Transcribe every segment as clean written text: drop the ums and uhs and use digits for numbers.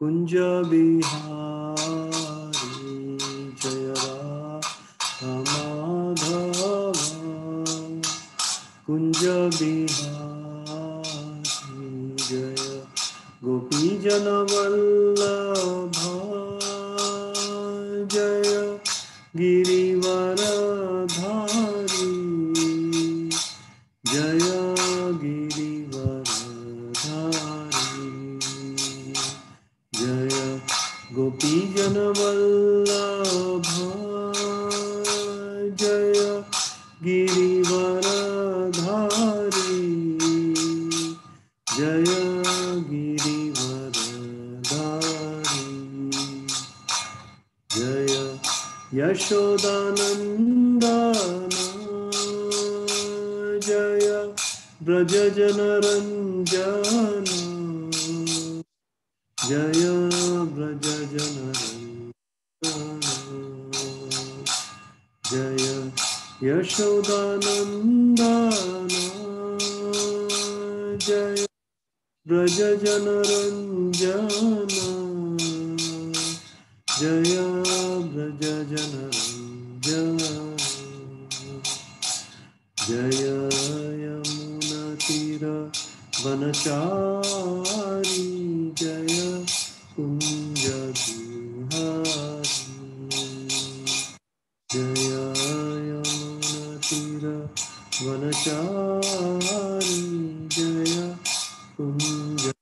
कुंज बिहारी जय राधा माधव कुंज बिहारी जय गोपी जन वल्लभ जय गिरिवरधारी जय गिरिवरधारी जय गोपी जन वल्लभ जय गिरिवरधारी जय गिरिवरधारी जय यशोदानंदन जय ब्रजजनरंजन जय ब्रजजनरंजन जय यशोदानंदन जय ब्रजजनरंजन जय ब्रजजनरंजन जय यमुनातीरवनचारी जय कुञ्जबिहारी जय यमुनातीरवनचारी जय कुञ्जबिहारी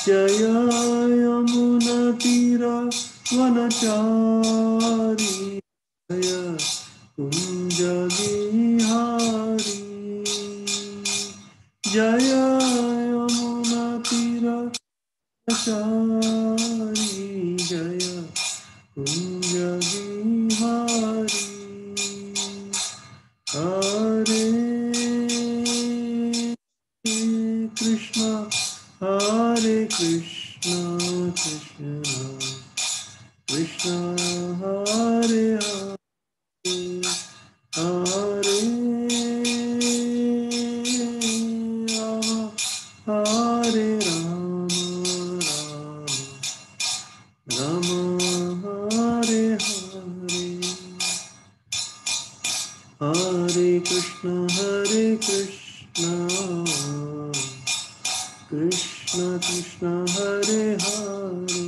जय यमुनातीरवनचारी जय कुञ्जबिहारी जय यमुनातीरवनचारी जय कुञ्जबिहारी हरे कृष्ण कृष्ण कृष्ण हरे हरे हरे राम हरे राम राम हरे हरे हरे कृष्ण कृष्ण कृष्ण हरे हरे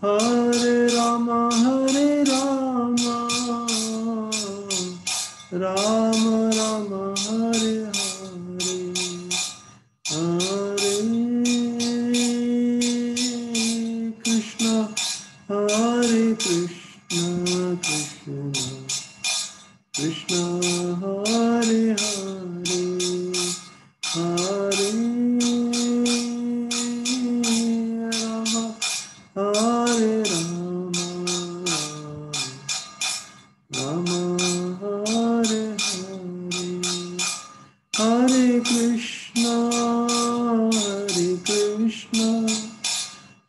हरे राम राम राम हरे हरे हरे कृष्ण कृष्ण कृष्ण हरे हरे हरे राम हरे राम राम हरे हरे हरे कृष्ण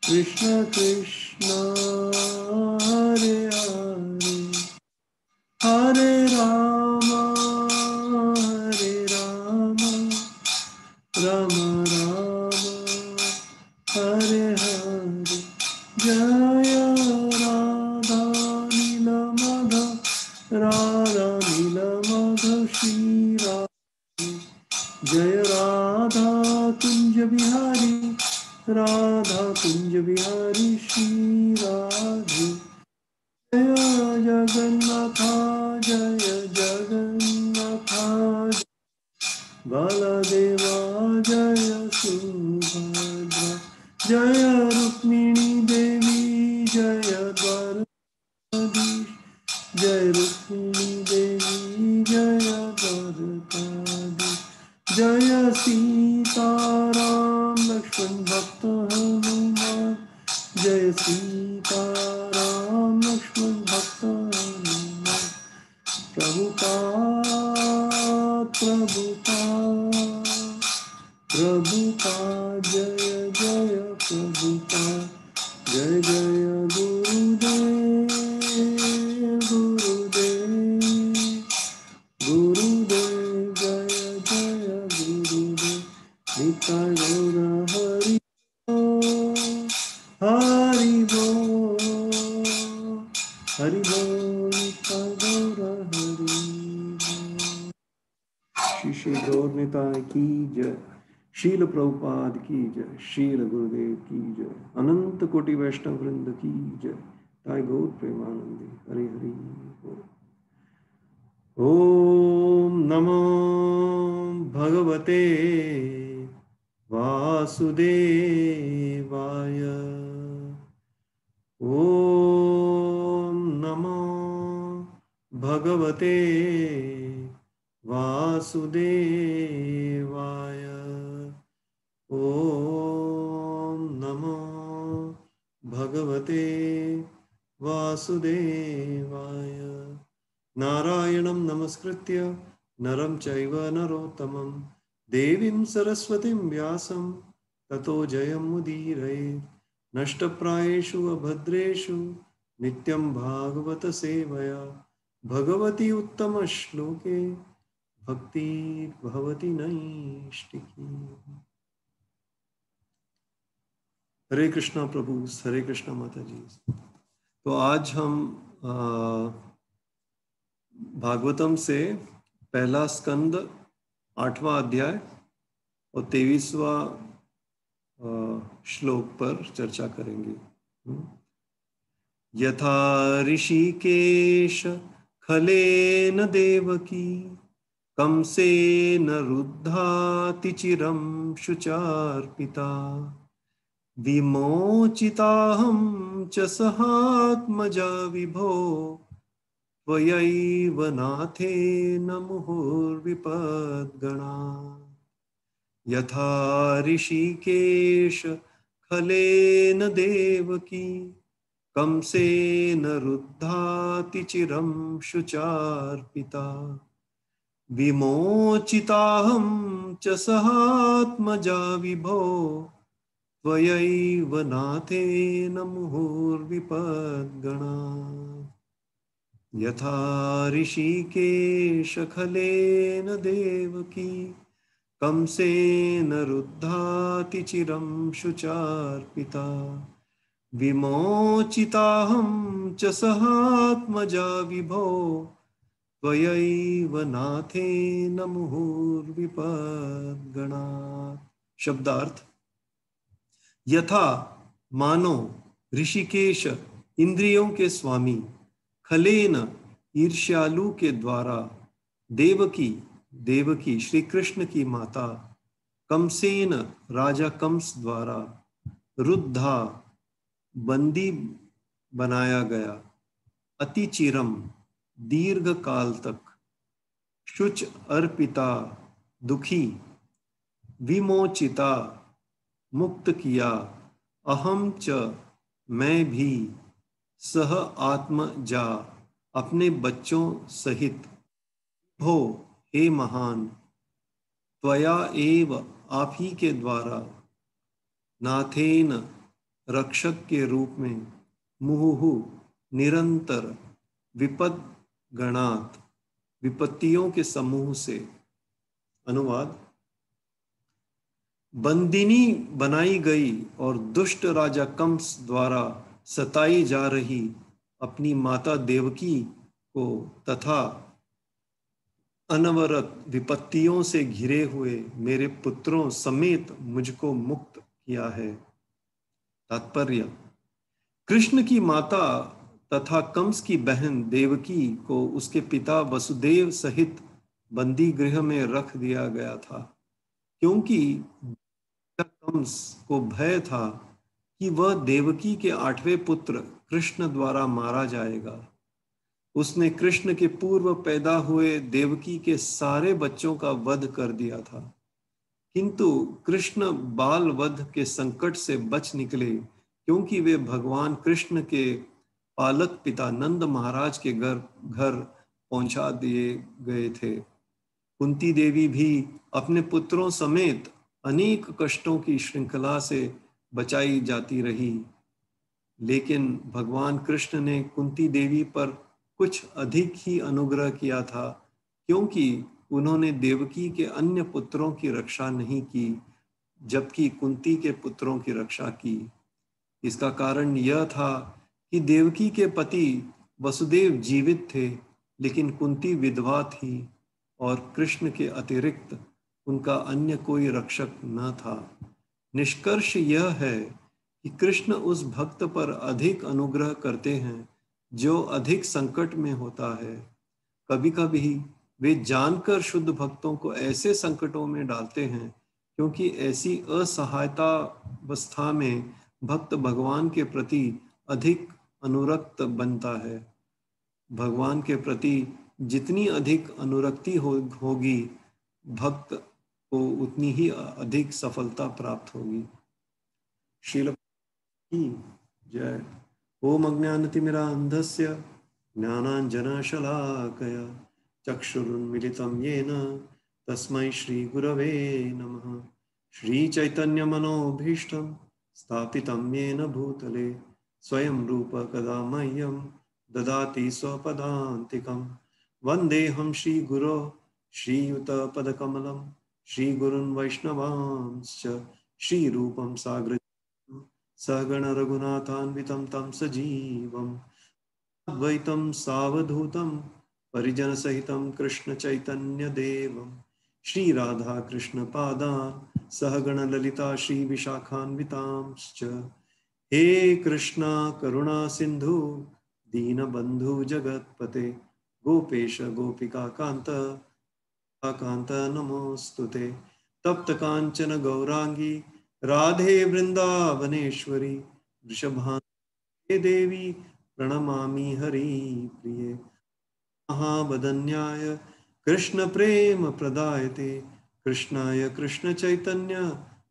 कृष्ण कृष्ण हरे हरे हरे राम राम राम हरे हरे जय राधा नीलमाधव श्री राधे जय राधा कुंज बिहारी श्री राधे जय जगन्नाथ बलदेवा जय सुभद्रा जय रुक्मिणी देवी जय द्वारकाधीश जय रुक्मिणी देवी जय द्वारकाधीश जय सीताराम लक्ष्मण भक्त हनुमान जय सीताराम लक्ष्मण भक्त हनुमान प्रभुपाद जय प्रभुपाद जय गुरुदेव जय गुरुदेव श्री गौर निताय की जय। शील प्रभुपाद की जय। शील गुरुदेव की जय। अनंत कोटि वैष्णव वृंद की जय। ताय गौर प्रेमानंदी। हरि हरि बोल। ओम नमो भगवते वासुदेवाय। ओम नमो भगवते वासुदेवाय। ओम नमो भगवते वासुदेवाय। नारायणं नमस्कृत्य नरं चैव नरोत्तमं देवीं सरस्वतीं व्यासं ततो जयमुदीरयेत्। नष्टप्रायेषु अभद्रेषु नित्यं भागवत सेवया भगवती उत्तमश्लोके भक्तिर्भवति नैष्टिकी। हरे कृष्णा प्रभु, हरे कृष्णा माता जी। तो आज हम भागवतम से पहला स्कंद 8वां अध्याय और 23वां श्लोक पर चर्चा करेंगे। यथा ऋषिकेश खलेन देवकी कंसेन रुद्धाति चिरं शुचार्पिता विमोचिताहं च सहात्मजा विभो त्वयैव नाथेन मुहुर्विपद्गणा। यथा ऋषिकेश खलेन देवकी कंसेन रुद्धाति चिरं शुचार्पिता विमोचिताहं च सहात्मजा विभो त्वयैव नाथेन मुहुर्विपद्गणा। यथा ऋषिकेश खलेन देवकी कंसेन रुद्धाति चिरं शुचार्पिता विमोचिताहं च सहात्मजा विभो त्वयैव नाथेन मुहुर्विपद्गणा। शब्दार्थ: यथा मानो ऋषिकेश इंद्रियों के स्वामी, खलेन ईर्ष्यालु के द्वारा, देवकी श्री कृष्ण की माता, कंसेन राजा कंस द्वारा, रुद्धा बंदी बनाया गया, अतिचिरम दीर्घ काल तक, शुच अर्पिता दुखी, विमोचिता मुक्त किया, अहम च मैं भी, सह आत्मजा अपने बच्चों सहित, भो हे महान, त्वया एव आप ही के द्वारा, नाथेन रक्षक के रूप में, मुहुहु निरंतर, विपद गणात विपत्तियों के समूह से। अनुवाद: बंदिनी बनाई गई और दुष्ट राजा कंस द्वारा सताई जा रही अपनी माता देवकी को तथा अनवरत विपत्तियों से घिरे हुए मेरे पुत्रों समेत मुझको मुक्त किया है। तात्पर्य: कृष्ण की माता तथा कंस की बहन देवकी को उसके पिता वसुदेव सहित बंदी गृह में रख दिया गया था, क्योंकि कंस को भय था कि वह देवकी के 8वें पुत्र कृष्ण द्वारा मारा जाएगा। उसने कृष्ण के पूर्व पैदा हुए देवकी के सारे बच्चों का वध कर दिया था, किंतु कृष्ण बाल वध के संकट से बच निकले, क्योंकि वे भगवान कृष्ण के पालक पिता नंद महाराज के घर पहुंचा दिए गए थे। कुंती देवी भी अपने पुत्रों समेत अनेक कष्टों की श्रृंखला से बचाई जाती रही, लेकिन भगवान कृष्ण ने कुंती देवी पर कुछ अधिक ही अनुग्रह किया था, क्योंकि उन्होंने देवकी के अन्य पुत्रों की रक्षा नहीं की, जबकि कुंती के पुत्रों की रक्षा की। इसका कारण यह था कि देवकी के पति वसुदेव जीवित थे, लेकिन कुंती विधवा थी। और कृष्ण के अतिरिक्त उनका अन्य कोई रक्षक न था। निष्कर्ष यह है कि कृष्ण उस भक्त पर अधिक अनुग्रह करते हैं जो अधिक संकट में होता है। कभी कभी वे जानकर शुद्ध भक्तों को ऐसे संकटों में डालते हैं क्योंकि ऐसी असहायता अवस्था में भक्त भगवान के प्रति अधिक अनुरक्त बनता है। भगवान के प्रति जितनी अधिक अनुरक्ति होगी भक्त को उतनी ही अधिक सफलता प्राप्त होगी। श्रील की जय। ओम अज्ञानतिमिरान्धस्य ज्ञानाञ्जनशलाकया चक्षुरुन्मिलितं येन तस्मै श्रीगुरवे नमः। श्रीचैतन्यमनोभीष्टं स्थापितं येन भूतले स्वयं रूप कदा मह्यं ददाति स्वपदान्तिकं। वन्देऽहं श्रीगुरो श्रीयुतपदकमलं श्रीगुरुन् वैष्णवांश्च श्रीरूपं साग्रजातं सहगण रघुनाथान्वितं तं सजीवम् अद्वैतं सावधूतं परिजनसहितं कृष्णचैतन्यदेवं श्रीराधाकृष्णपादान् सहगण ललिता श्रीविशाखान्वितांश्च। हे कृष्णा करुणा सिन्धु दीनबन्धु जगत्पते गोपेश गोपिका कान्त कान्त नमोस्तुते। तप्त कांचन गौरांगी राधे वृंदावनेश्वरी वृषभानुसुते देवी प्रणमामि हरिप्रिये। महावदन्याय कृष्ण प्रेम प्रदायते कृष्णाय कृष्ण चैतन्य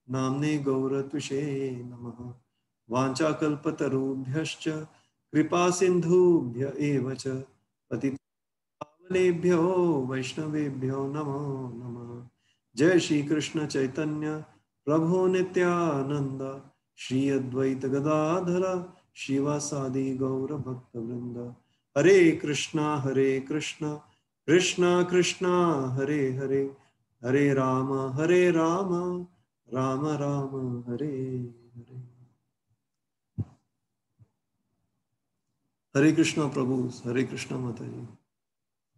नाम्ने गौरत्विषे नमः। वाञ्छाकल्पतरुभ्यश्च कृपा सिन्धुभ्य एव च पतितावनेभ्यो वैष्णवेभ्यो नमो नमः। जय श्री कृष्ण चैतन्य प्रभु नित्यानंद श्री अद्वैत गदाधर शिवासादि गौर भक्त वृंद। हरे कृष्णा कृष्णा कृष्णा हरे हरे हरे राम राम राम हरे हरे। हरे कृष्णा प्रभु, हरे कृष्णा माता जी,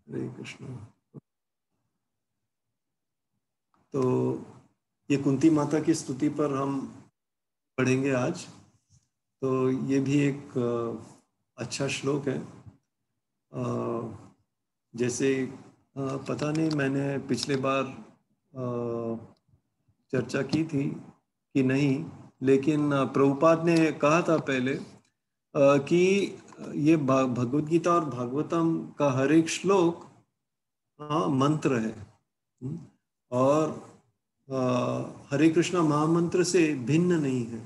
हरे कृष्णा। तो ये कुंती माता की स्तुति पर हम पढ़ेंगे आज। तो ये भी एक अच्छा श्लोक है। जैसे पता नहीं मैंने पिछले बार चर्चा की थी कि नहीं, लेकिन प्रभुपाद ने कहा था पहले कि ये भगवद गीता और भागवतम का हर एक श्लोक मंत्र है और हरे कृष्णा महामंत्र से भिन्न नहीं है।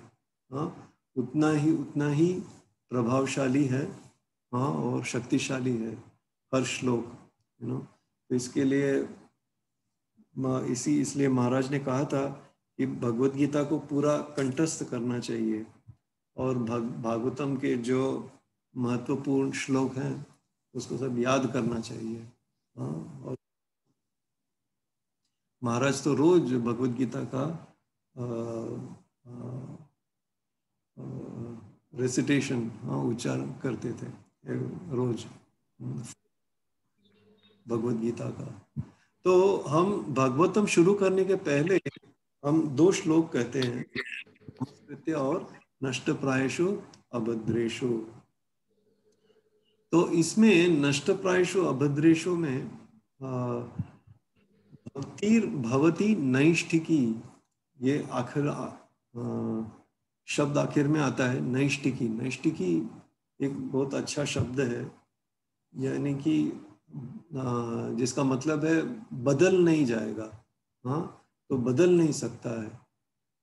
उतना ही प्रभावशाली है और शक्तिशाली है हर श्लोक, तो इसके लिए इसलिए महाराज ने कहा था कि भगवद गीता को पूरा कंठस्थ करना चाहिए और भागवतम के जो महत्वपूर्ण श्लोक हैं उसको सब याद करना चाहिए। और महाराज तो रोज भगवद गीता का रेसिटेशन उच्चारण करते थे रोज भगवद गीता का। तो हम भागवतम शुरू करने के पहले हम 2 श्लोक कहते हैं, नमस्कृत्य और नष्ट प्रायेषु अभद्रेषु। तो इसमें नष्ट प्रायेषु अभद्रेषु में भक्तिर भवती नैष्ठिकी, ये आखिर शब्द आखिर में आता है। नैष्ठिकी, नैष्ठिकी एक बहुत अच्छा शब्द है, यानी कि जिसका मतलब है बदल नहीं जाएगा, तो बदल नहीं सकता है।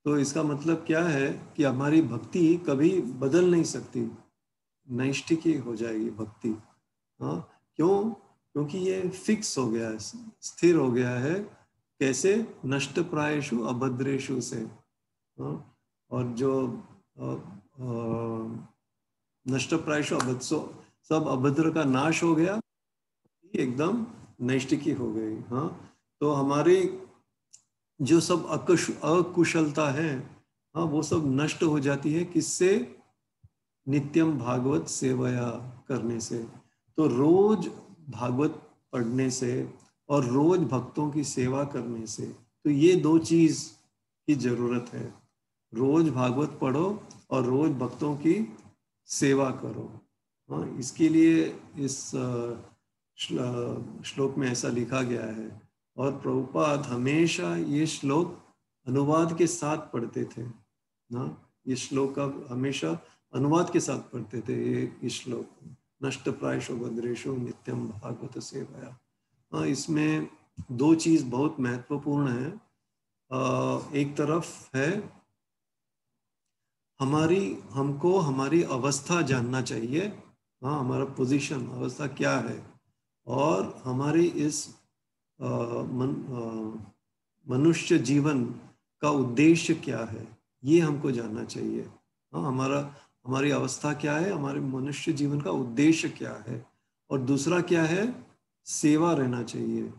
तो इसका मतलब क्या है कि हमारी भक्ति कभी बदल नहीं सकती, नैष्ठिकी हो जाएगी भक्ति। क्यों? क्योंकि ये फिक्स हो गया है, स्थिर हो गया है। कैसे? नष्ट प्रायेषु अभद्रेषु से। और जो नष्ट प्रायेषु अभद्र, सब अभद्र का नाश हो गया, एकदम नैष्ठिकी हो गई। तो हमारी जो सब अकुशलता है वो सब नष्ट हो जाती है। किससे? नित्यम भागवत सेवया करने से। तो रोज भागवत पढ़ने से और रोज भक्तों की सेवा करने से। तो ये दो चीज की जरूरत है, रोज भागवत पढ़ो और रोज भक्तों की सेवा करो। हाँ, इसके लिए इस श्लोक में ऐसा लिखा गया है। और प्रभुपाद हमेशा ये श्लोक अनुवाद के साथ पढ़ते थे ना, ये श्लोक का हमेशा अनुवाद के साथ पढ़ते थे। ये श्लोक नष्ट प्रायशो भद्रेशो नित्यम भागवत सेवया। हाँ, इसमें दो चीज बहुत महत्वपूर्ण है। एक तरफ है हमको हमारी अवस्था जानना चाहिए। हाँ, हमारा पोजीशन अवस्था क्या है, और हमारी इस मनुष्य जीवन का उद्देश्य क्या है, ये हमको जानना चाहिए। हाँ, हमारी अवस्था क्या है, हमारे मनुष्य जीवन का उद्देश्य क्या है, और दूसरा क्या है, सेवा रहना चाहिए।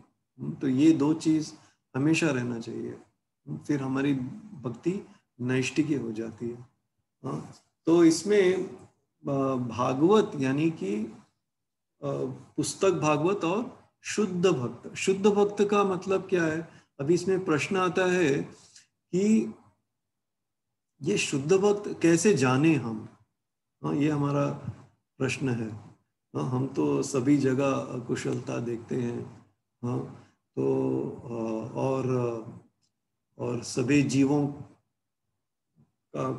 तो ये दो चीज हमेशा रहना चाहिए, फिर हमारी भक्ति नैष्ठिकी हो जाती है। हाँ, तो इसमें भागवत यानी कि पुस्तक भागवत और शुद्ध भक्त। शुद्ध भक्त का मतलब क्या है? अभी इसमें प्रश्न आता है कि ये शुद्ध भक्त कैसे जाने हम। हाँ, ये हमारा प्रश्न है। हाँ, हम तो सभी जगह कुशलता देखते हैं। हाँ, तो और सभी जीवों का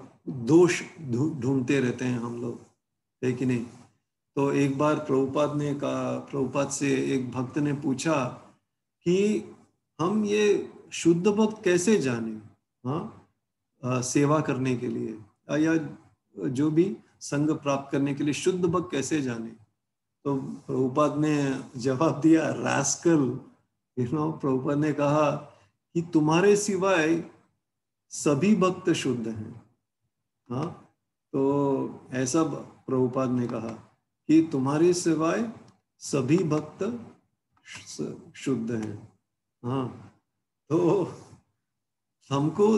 दोष ढूंढते रहते हैं हम लोग, है कि नहीं? तो एक बार प्रभुपाद से एक भक्त ने पूछा कि हम ये शुद्ध भक्त कैसे जाने, हाँ, सेवा करने के लिए या जो भी संग प्राप्त करने के लिए शुद्ध भक्त कैसे जाने। तो प्रभुपाद ने जवाब दिया, रास्कल, प्रभुपाद ने कहा कि तुम्हारे सिवाय सभी भक्त शुद्ध हैं। हाँ, तो ऐसा प्रभुपाद ने कहा कि तुम्हारे सिवाय सभी भक्त शुद्ध हैं। हाँ, तो हमको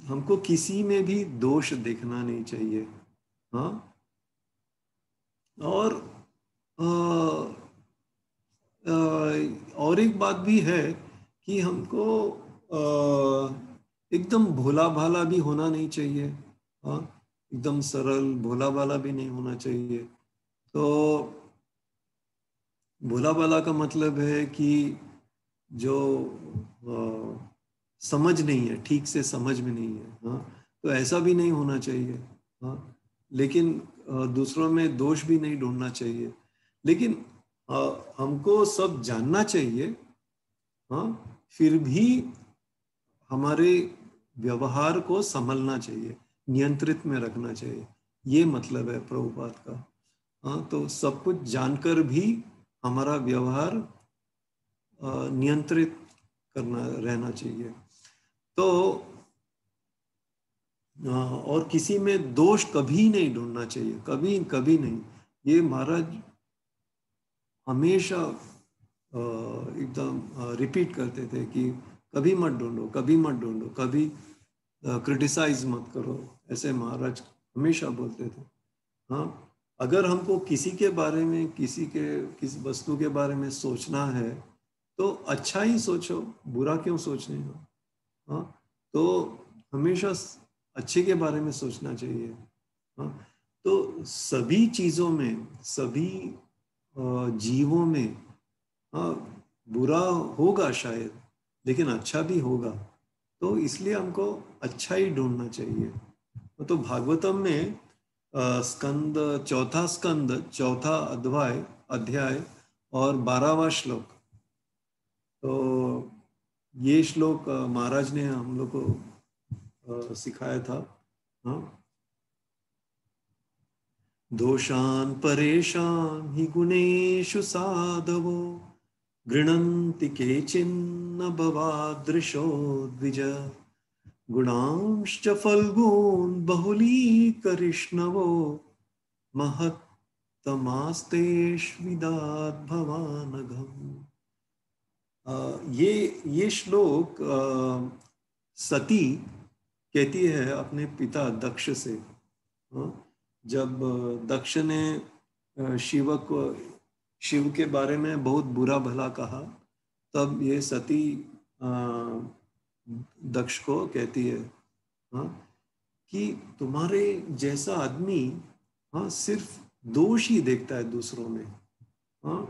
हमको किसी में भी दोष देखना नहीं चाहिए। हाँ, और और एक बात भी है कि हमको एकदम भोला भाला भी होना नहीं चाहिए। हाँ, एकदम सरल भोला भाला भी नहीं होना चाहिए। तो भोला भाला का मतलब है कि जो समझ नहीं है, ठीक से समझ में नहीं है। हाँ, तो ऐसा भी नहीं होना चाहिए। हाँ, लेकिन दूसरों में दोष भी नहीं ढूंढना चाहिए। लेकिन हमको सब जानना चाहिए। हाँ, फिर भी हमारे व्यवहार को संभलना चाहिए, नियंत्रित में रखना चाहिए। ये मतलब है प्रभुपाद का। हाँ, तो सब कुछ जानकर भी हमारा व्यवहार नियंत्रित करना रहना चाहिए। तो और किसी में दोष कभी नहीं ढूंढना चाहिए, कभी कभी नहीं। ये महाराज हमेशा एकदम रिपीट करते थे कि कभी मत ढूंढो, कभी मत ढूंढो, कभी क्रिटिसाइज मत करो, ऐसे महाराज हमेशा बोलते थे। हाँ, अगर हमको किसी के बारे में, किसी वस्तु के बारे में सोचना है तो अच्छा ही सोचो, बुरा क्यों सोचने हो। हाँ, तो हमेशा अच्छे के बारे में सोचना चाहिए। हाँ, तो सभी चीजों में, सभी जीवों में, हाँ, बुरा होगा शायद, लेकिन अच्छा भी होगा। तो इसलिए हमको अच्छा ही ढूंढना चाहिए। तो भागवतम में चौथा स्कंद, चौथा अध्याय और 12वां श्लोक, तो ये श्लोक महाराज ने हम लोग को सिखाया था। हाँ, दोषान परेशान ही गुणेषु साधवो गृणन्ति केचिन्न भवादृशो द्विज गुणांश्च फल्गून् बहुलीकरिष्णवो महत्तमास्तेष्विदात् भवानघम्। ये श्लोक सती कहती है अपने पिता दक्ष से। जब दक्ष ने शिव के बारे में बहुत बुरा भला कहा, तब ये सती दक्ष को कहती है, हाँ, कि तुम्हारे जैसा आदमी, हाँ, सिर्फ दोष ही देखता है दूसरों में। हाँ,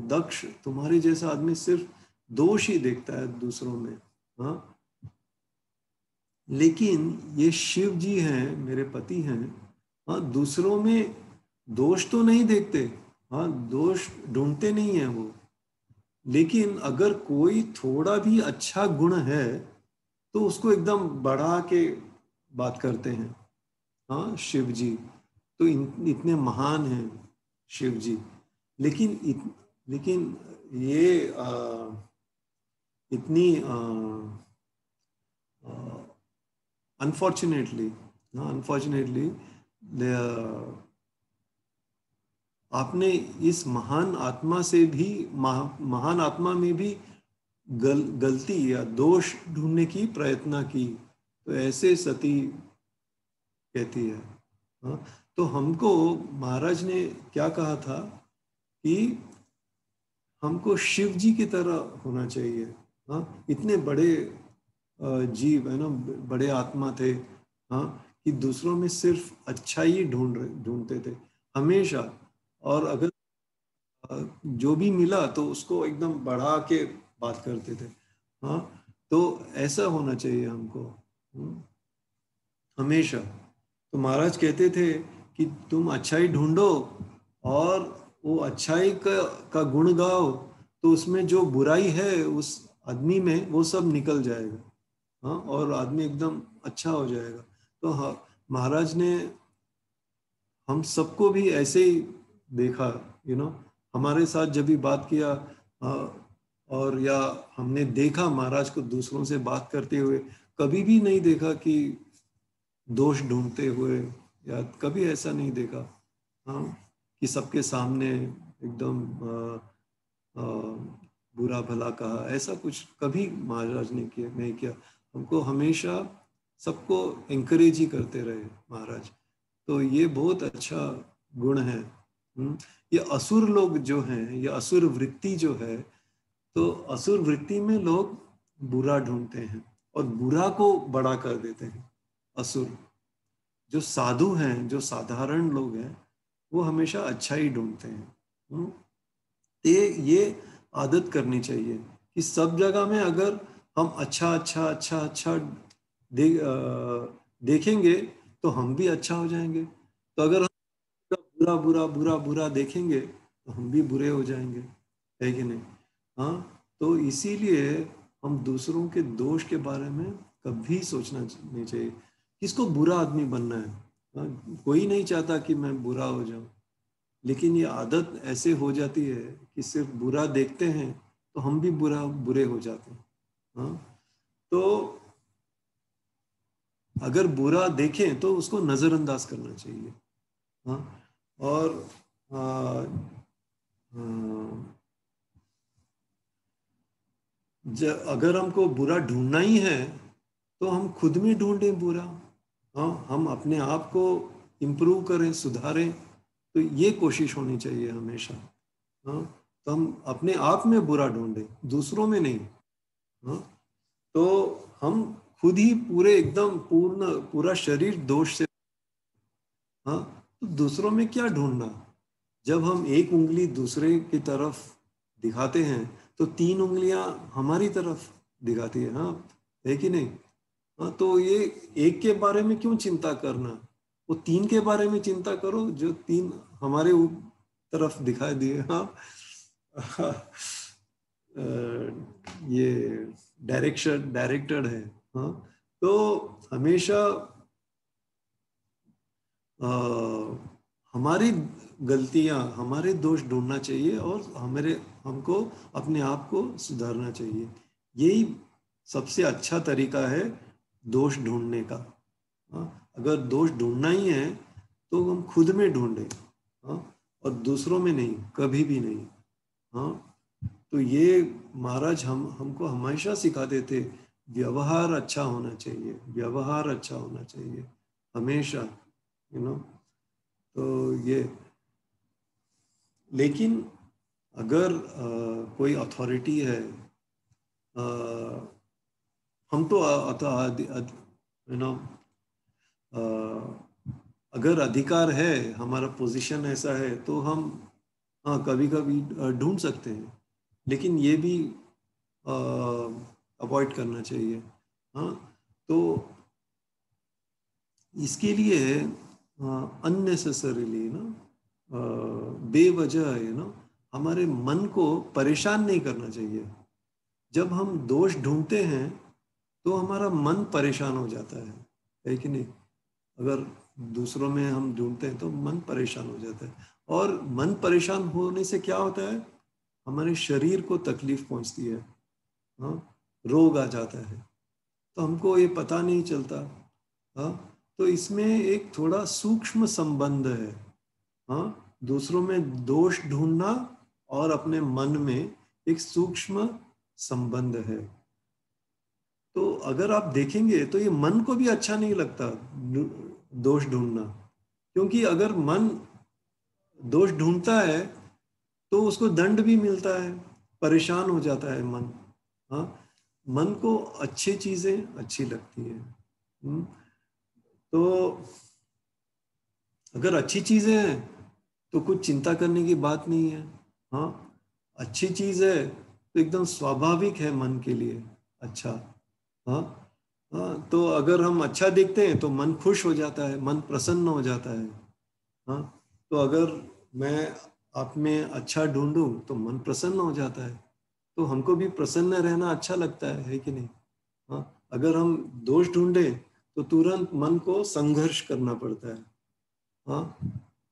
दक्ष, तुम्हारे जैसा आदमी सिर्फ दोष ही देखता है दूसरों में। हाँ, लेकिन ये शिव जी हैं, मेरे पति हैं, हाँ, दूसरों में दोष तो नहीं देखते, हाँ, दोष ढूंढते नहीं है वो, लेकिन अगर कोई थोड़ा भी अच्छा गुण है तो उसको एकदम बढ़ा के बात करते हैं। हाँ, शिव जी तो इतने महान हैं शिव जी, लेकिन लेकिन ये इतनी अनफॉर्चुनेटली, अनफॉर्चुनेटली आपने इस महान आत्मा से भी, महान आत्मा में भी गलती या दोष ढूंढने की प्रयत्न की, तो ऐसे सती कहती है। हाँ, तो हमको महाराज ने क्या कहा था कि हमको शिव जी की तरह होना चाहिए। हाँ, इतने बड़े जीव है ना, बड़े आत्मा थे, हाँ, कि दूसरों में सिर्फ अच्छा ही ढूंढते थे हमेशा, और अगर जो भी मिला तो उसको एकदम बढ़ा के बात करते थे। हाँ, तो ऐसा होना चाहिए हमको हमेशा। तो महाराज कहते थे कि तुम अच्छाई ढूंढो और वो अच्छाई का गुण गाओ, तो उसमें जो बुराई है उस आदमी में वो सब निकल जाएगा। हाँ, और आदमी एकदम अच्छा हो जाएगा। तो हाँ, महाराज ने हम सबको भी ऐसे ही देखा, हमारे साथ जब भी बात किया, और या हमने देखा महाराज को दूसरों से बात करते हुए, कभी भी नहीं देखा कि दोष ढूंढते हुए, या कभी ऐसा नहीं देखा, हाँ, कि सबके सामने एकदम बुरा भला कहा, ऐसा कुछ कभी महाराज ने किया नहीं किया। हमको हमेशा सबको एंकरेज ही करते रहे महाराज। तो ये बहुत अच्छा गुण है। ये असुर लोग जो हैं, ये असुर वृत्ति जो है, तो असुर वृत्ति में लोग बुरा ढूंढते हैं और बुरा को बड़ा कर देते हैं असुर। जो साधु हैं, जो साधारण लोग हैं, वो हमेशा अच्छा ही ढूंढते हैं। ये आदत करनी चाहिए कि सब जगह में अगर हम अच्छा अच्छा अच्छा अच्छा देखेंगे तो हम भी अच्छा हो जाएंगे। तो अगर हम बुरा बुरा बुरा बुरा देखेंगे तो हम भी बुरे हो जाएंगे, है कि नहीं? हाँ, तो इसीलिए हम दूसरों के दोष के बारे में कभी सोचना नहीं चाहिए। किसको बुरा आदमी बनना है? हाँ, कोई नहीं चाहता कि मैं बुरा हो जाऊं, लेकिन ये आदत ऐसे हो जाती है कि सिर्फ बुरा देखते हैं तो हम भी बुरे हो जाते हैं। हाँ, तो अगर बुरा देखें तो उसको नज़रअंदाज करना चाहिए। हाँ, और आ, आ, अगर हमको बुरा ढूंढना ही है तो हम खुद में ढूंढें बुरा। हाँ, हम अपने आप को इम्प्रूव करें, सुधारें, तो ये कोशिश होनी चाहिए हमेशा। हाँ, तो हम अपने आप में बुरा ढूंढें, दूसरों में नहीं। हाँ, तो हम खुद ही पूरे एकदम पूरा शरीर दोष से, हाँ, तो दूसरों में क्या ढूंढना? जब हम एक उंगली दूसरे की तरफ दिखाते हैं तो तीन उंगलियां हमारी तरफ दिखाती है, हाँ, है कि नहीं? हाँ, तो ये एक के बारे में क्यों चिंता करना? वो तीन के बारे में चिंता करो जो तीन हमारे तरफ दिखाई दिए। हाँ, ये डायरेक्टेड है। हाँ, तो हमेशा हमारी गलतियां, हमारे दोष ढूंढना चाहिए और हमको अपने आप को सुधारना चाहिए। यही सबसे अच्छा तरीका है दोष ढूंढने का। हाँ, अगर दोष ढूंढना ही है तो हम खुद में ढूंढें, हाँ, और दूसरों में नहीं, कभी भी नहीं। हाँ, तो ये महाराज हमको हमेशा सिखाते थे, व्यवहार अच्छा होना चाहिए, व्यवहार अच्छा होना चाहिए हमेशा, तो ये, लेकिन अगर कोई अथॉरिटी है, हम तो यू नो अगर अधिकार है, हमारा पोजीशन ऐसा है, तो हम हाँ कभी कभी ढूंढ सकते हैं, लेकिन ये भी अवॉइड करना चाहिए। हाँ, तो इसके लिए अननेसेसरीली ना बेवजह है ना हमारे मन को परेशान नहीं करना चाहिए। जब हम दोष ढूंढते हैं तो हमारा मन परेशान हो जाता है कि नहीं? अगर दूसरों में हम ढूंढते हैं तो मन परेशान हो जाता है, और मन परेशान होने से क्या होता है, हमारे शरीर को तकलीफ पहुंचती है। हाँ, रोग आ जाता है, तो हमको ये पता नहीं चलता। हाँ, तो इसमें एक थोड़ा सूक्ष्म संबंध है। हाँ, दूसरों में दोष ढूंढना और अपने मन में एक सूक्ष्म संबंध है। तो अगर आप देखेंगे तो ये मन को भी अच्छा नहीं लगता दोष ढूंढना, क्योंकि अगर मन दोष ढूंढता है तो उसको दंड भी मिलता है, परेशान हो जाता है मन। हाँ, मन को अच्छी चीजें अच्छी लगती है। तो अगर अच्छी चीजें हैं तो कुछ चिंता करने की बात नहीं है। हाँ, अच्छी चीज है तो एकदम स्वाभाविक है मन के लिए अच्छा। हाँ, हाँ, तो अगर हम अच्छा देखते हैं तो मन खुश हो जाता है, मन प्रसन्न हो जाता है। हाँ, तो अगर मैं आप में अच्छा ढूंढूं तो मन प्रसन्न हो जाता है, तो हमको भी प्रसन्न रहना अच्छा लगता है कि नहीं? हाँ, अगर हम दोष ढूंढे तो तुरंत मन को संघर्ष करना पड़ता है। हाँ,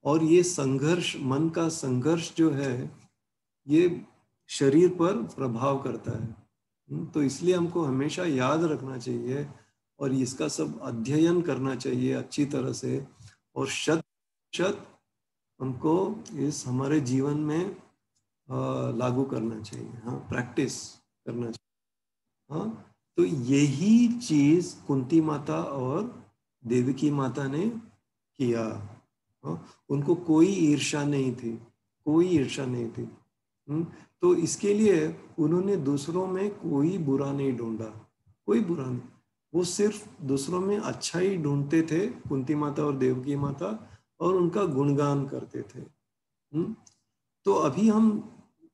और ये संघर्ष, मन का संघर्ष जो है, ये शरीर पर प्रभाव करता है। तो इसलिए हमको हमेशा याद रखना चाहिए और इसका सब अध्ययन करना चाहिए अच्छी तरह से, और शत शत हमको इस हमारे जीवन में लागू करना चाहिए। हाँ, प्रैक्टिस करना चाहिए। हाँ, तो यही चीज कुंती माता और देवकी माता ने किया। हाँ, उनको कोई ईर्ष्या नहीं थी, कोई ईर्ष्या नहीं थी। तो इसके लिए उन्होंने दूसरों में कोई बुरा नहीं ढूंढा, कोई बुरा नहीं। वो सिर्फ दूसरों में अच्छा ही ढूंढते थे, कुंती माता और देवकी माता, और उनका गुणगान करते थे। तो अभी हम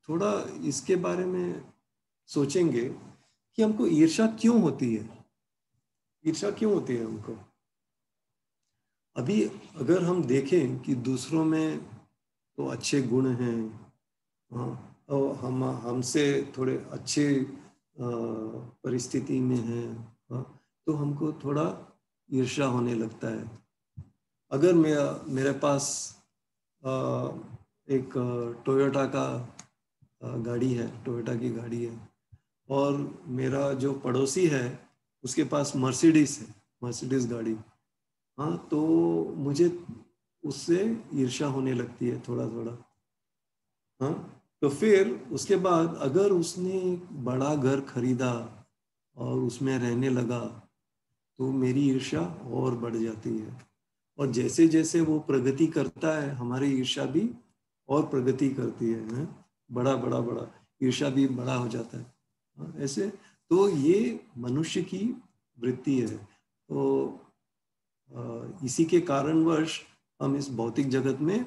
थोड़ा इसके बारे में सोचेंगे कि हमको ईर्ष्या क्यों होती है, ईर्ष्या क्यों होती है हमको। अभी अगर हम देखें कि दूसरों में तो अच्छे गुण हैं, हाँ, और हम हमसे थोड़े अच्छे परिस्थिति में हैं, हाँ, तो हमको थोड़ा ईर्ष्या होने लगता है। अगर मेरे पास एक टोयोटा का गाड़ी है, टोयोटा की गाड़ी है, और मेरा जो पड़ोसी है उसके पास मर्सिडीज है, मर्सिडीज गाड़ी। हाँ, तो मुझे उससे ईर्ष्या होने लगती है थोड़ा थोड़ा। हाँ, तो फिर उसके बाद अगर उसने एक बड़ा घर खरीदा और उसमें रहने लगा तो मेरी ईर्ष्या और बढ़ जाती है, और जैसे जैसे वो प्रगति करता है हमारी ईर्ष्या भी और प्रगति करती है, हैं? बड़ा बड़ा बड़ा ईर्ष्या भी बड़ा हो जाता है। हाँ, ऐसे तो ये मनुष्य की वृत्ति है। तो इसी के कारणवश हम इस भौतिक जगत में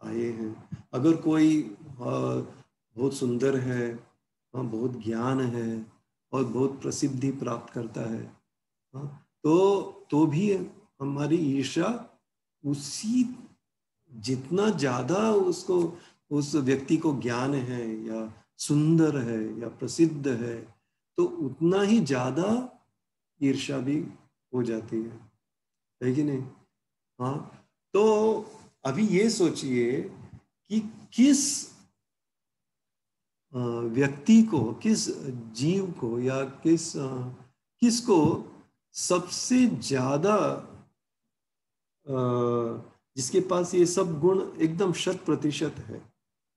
आए हैं। अगर कोई बहुत सुंदर है, बहुत ज्ञान है और बहुत प्रसिद्धि प्राप्त करता है, हाँ, तो भी हमारी ईर्ष्या उसी, जितना ज्यादा उसको, उस व्यक्ति को ज्ञान है या सुंदर है या प्रसिद्ध है, तो उतना ही ज्यादा ईर्ष्या भी हो जाती है कि नहीं? हाँ, तो अभी ये सोचिए कि किस व्यक्ति को, किस जीव को, या किसको सबसे ज्यादा जिसके पास ये सब गुण एकदम 100% है,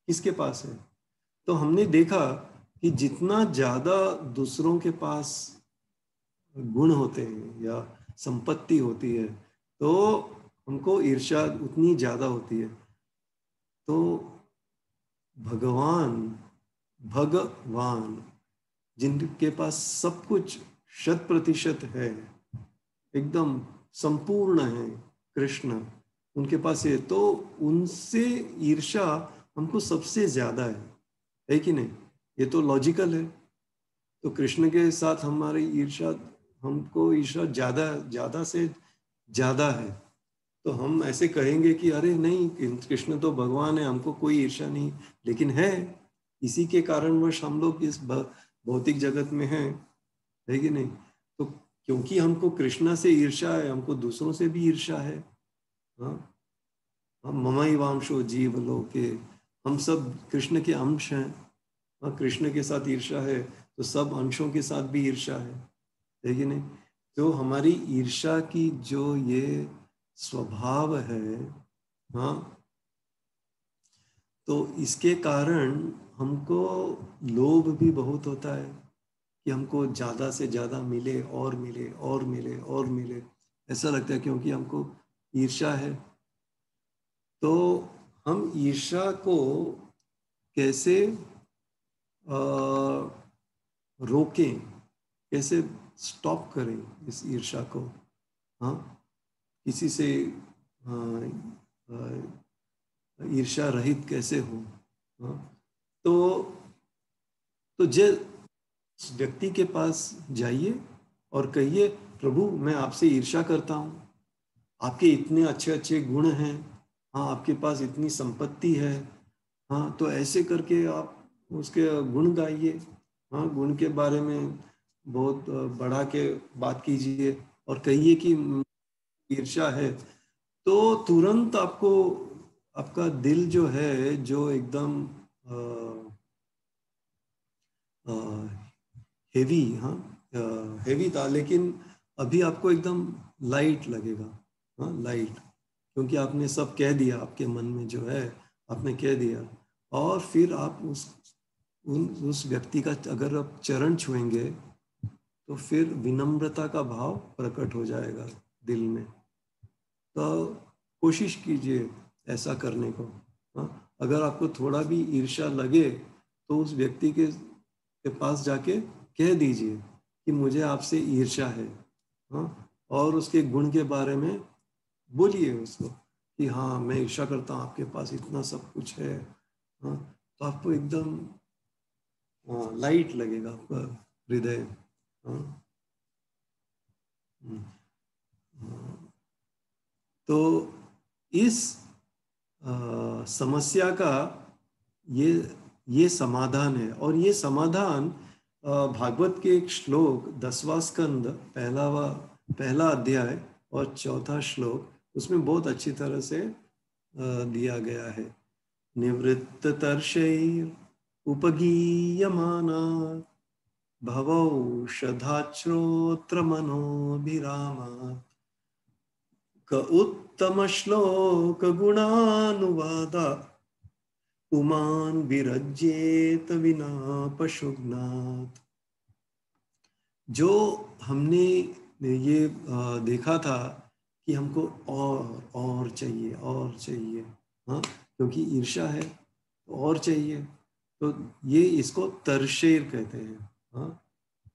किसके पास है? तो हमने देखा कि जितना ज्यादा दूसरों के पास गुण होते हैं या संपत्ति होती है, तो हमको ईर्ष्या उतनी ज्यादा होती है। तो भगवान जिनके पास सब कुछ 100% है, एकदम संपूर्ण है, कृष्ण उनके पास है, तो उनसे ईर्ष्या हमको सबसे ज्यादा है कि नहीं? ये तो लॉजिकल है। तो कृष्ण के साथ हमारी ईर्ष्या, हमको ईर्ष्या ज्यादा ज्यादा से ज्यादा है। तो हम ऐसे कहेंगे कि अरे नहीं, कृष्ण तो भगवान है, हमको कोई ईर्ष्या नहीं, लेकिन है। इसी के कारणवश हम लोग इस भौतिक जगत में हैं, है कि नहीं? तो क्योंकि हमको कृष्णा से ईर्ष्या है, हमको दूसरों से भी ईर्ष्या है। हाँ, हम ममैवांशो जीव लोके, हम सब कृष्ण के अंश हैं। हाँ, कृष्ण के साथ ईर्ष्या है तो सब अंशों के साथ भी ईर्ष्या है कि नहीं? तो हमारी ईर्ष्या की जो ये स्वभाव है, हाँ, तो इसके कारण हमको लोभ भी बहुत होता है कि हमको ज़्यादा से ज़्यादा मिले और मिले और मिले और मिले, ऐसा लगता है, क्योंकि हमको ईर्ष्या है। तो हम ईर्ष्या को कैसे रोकें, कैसे स्टॉप करें इस ईर्ष्या को? हाँ, किसी से ईर्ष्या रहित कैसे हो? हाँ, तो जिस व्यक्ति के पास जाइए और कहिए, प्रभु मैं आपसे ईर्ष्या करता हूँ, आपके इतने अच्छे अच्छे गुण हैं, हाँ, आपके पास इतनी संपत्ति है, हाँ, तो ऐसे करके आप उसके गुण गाइए। हाँ, गुण के बारे में बहुत बढ़ा के बात कीजिए और कहिए कि ईर्ष्या है, तो तुरंत आपको, आपका दिल जो है, जो एकदम हेवी, हाँ, हेवी था, लेकिन अभी आपको एकदम लाइट लगेगा। हाँ, लाइट, क्योंकि आपने सब कह दिया, आपके मन में जो है आपने कह दिया। और फिर आप उस व्यक्ति का अगर आप चरण छुएंगे तो फिर विनम्रता का भाव प्रकट हो जाएगा दिल में। तो कोशिश कीजिए ऐसा करने को। हाँ, अगर आपको थोड़ा भी ईर्ष्या लगे तो उस व्यक्ति के पास जाके कह दीजिए कि मुझे आपसे ईर्ष्या है। हाँ, और उसके गुण के बारे में बोलिए उसको कि हाँ, मैं ईर्ष्या करता हूँ, आपके पास इतना सब कुछ है। हाँ, तो आपको एकदम लाइट लगेगा आपका हृदय। हाँ, तो इस समस्या का ये ये समाधान है, और ये समाधान भागवत के एक श्लोक 10वां स्कंद पहला अध्याय और 4था श्लोक, उसमें बहुत अच्छी तरह से दिया गया है। निवृत्त तर्षैर उपगीयमाना भवौषधाश्रोत्र मनोभिरामात् क उत्तम श्लोक गुणानुवादा पुमान विरज्येत विना पशुघ्नात्। जो हमने ये देखा था कि हमको और चाहिए और चाहिए, हाँ, क्योंकि ईर्ष्या है तो और चाहिए, तो ये इसको तरशेर कहते हैं। हाँ,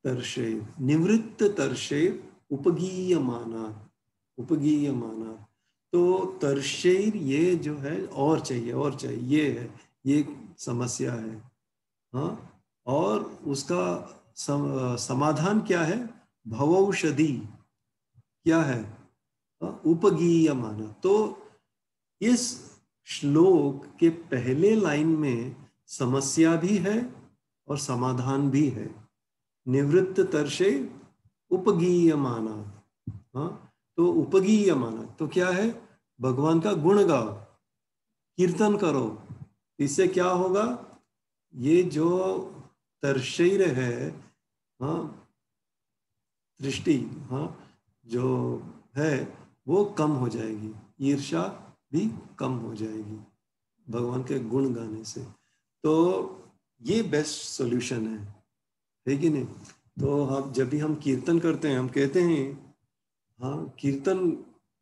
तरशेर, निवृत्त तरशेर उपगीयमाना, उपगीयमाना। तो तरशेर ये जो है और चाहिए और चाहिए, ये है, ये समस्या है। हाँ, और उसका समाधान क्या है? भवौषधि क्या है? उपगीयमाना। तो इस श्लोक के पहले लाइन में समस्या भी है और समाधान भी है। निवृत्त तरशे उपगीयमाना। हाँ, तो उपगीयमाना तो क्या है? भगवान का गुण गाओ, कीर्तन करो। इससे क्या होगा? ये जो तरशेर है, हाँ, दृष्टि, हाँ, जो है वो कम हो जाएगी, ईर्ष्या भी कम हो जाएगी भगवान के गुण गाने से। तो ये बेस्ट सॉल्यूशन है कि नहीं? तो हम जब भी हम कीर्तन करते हैं, हम कहते हैं हाँ, कीर्तन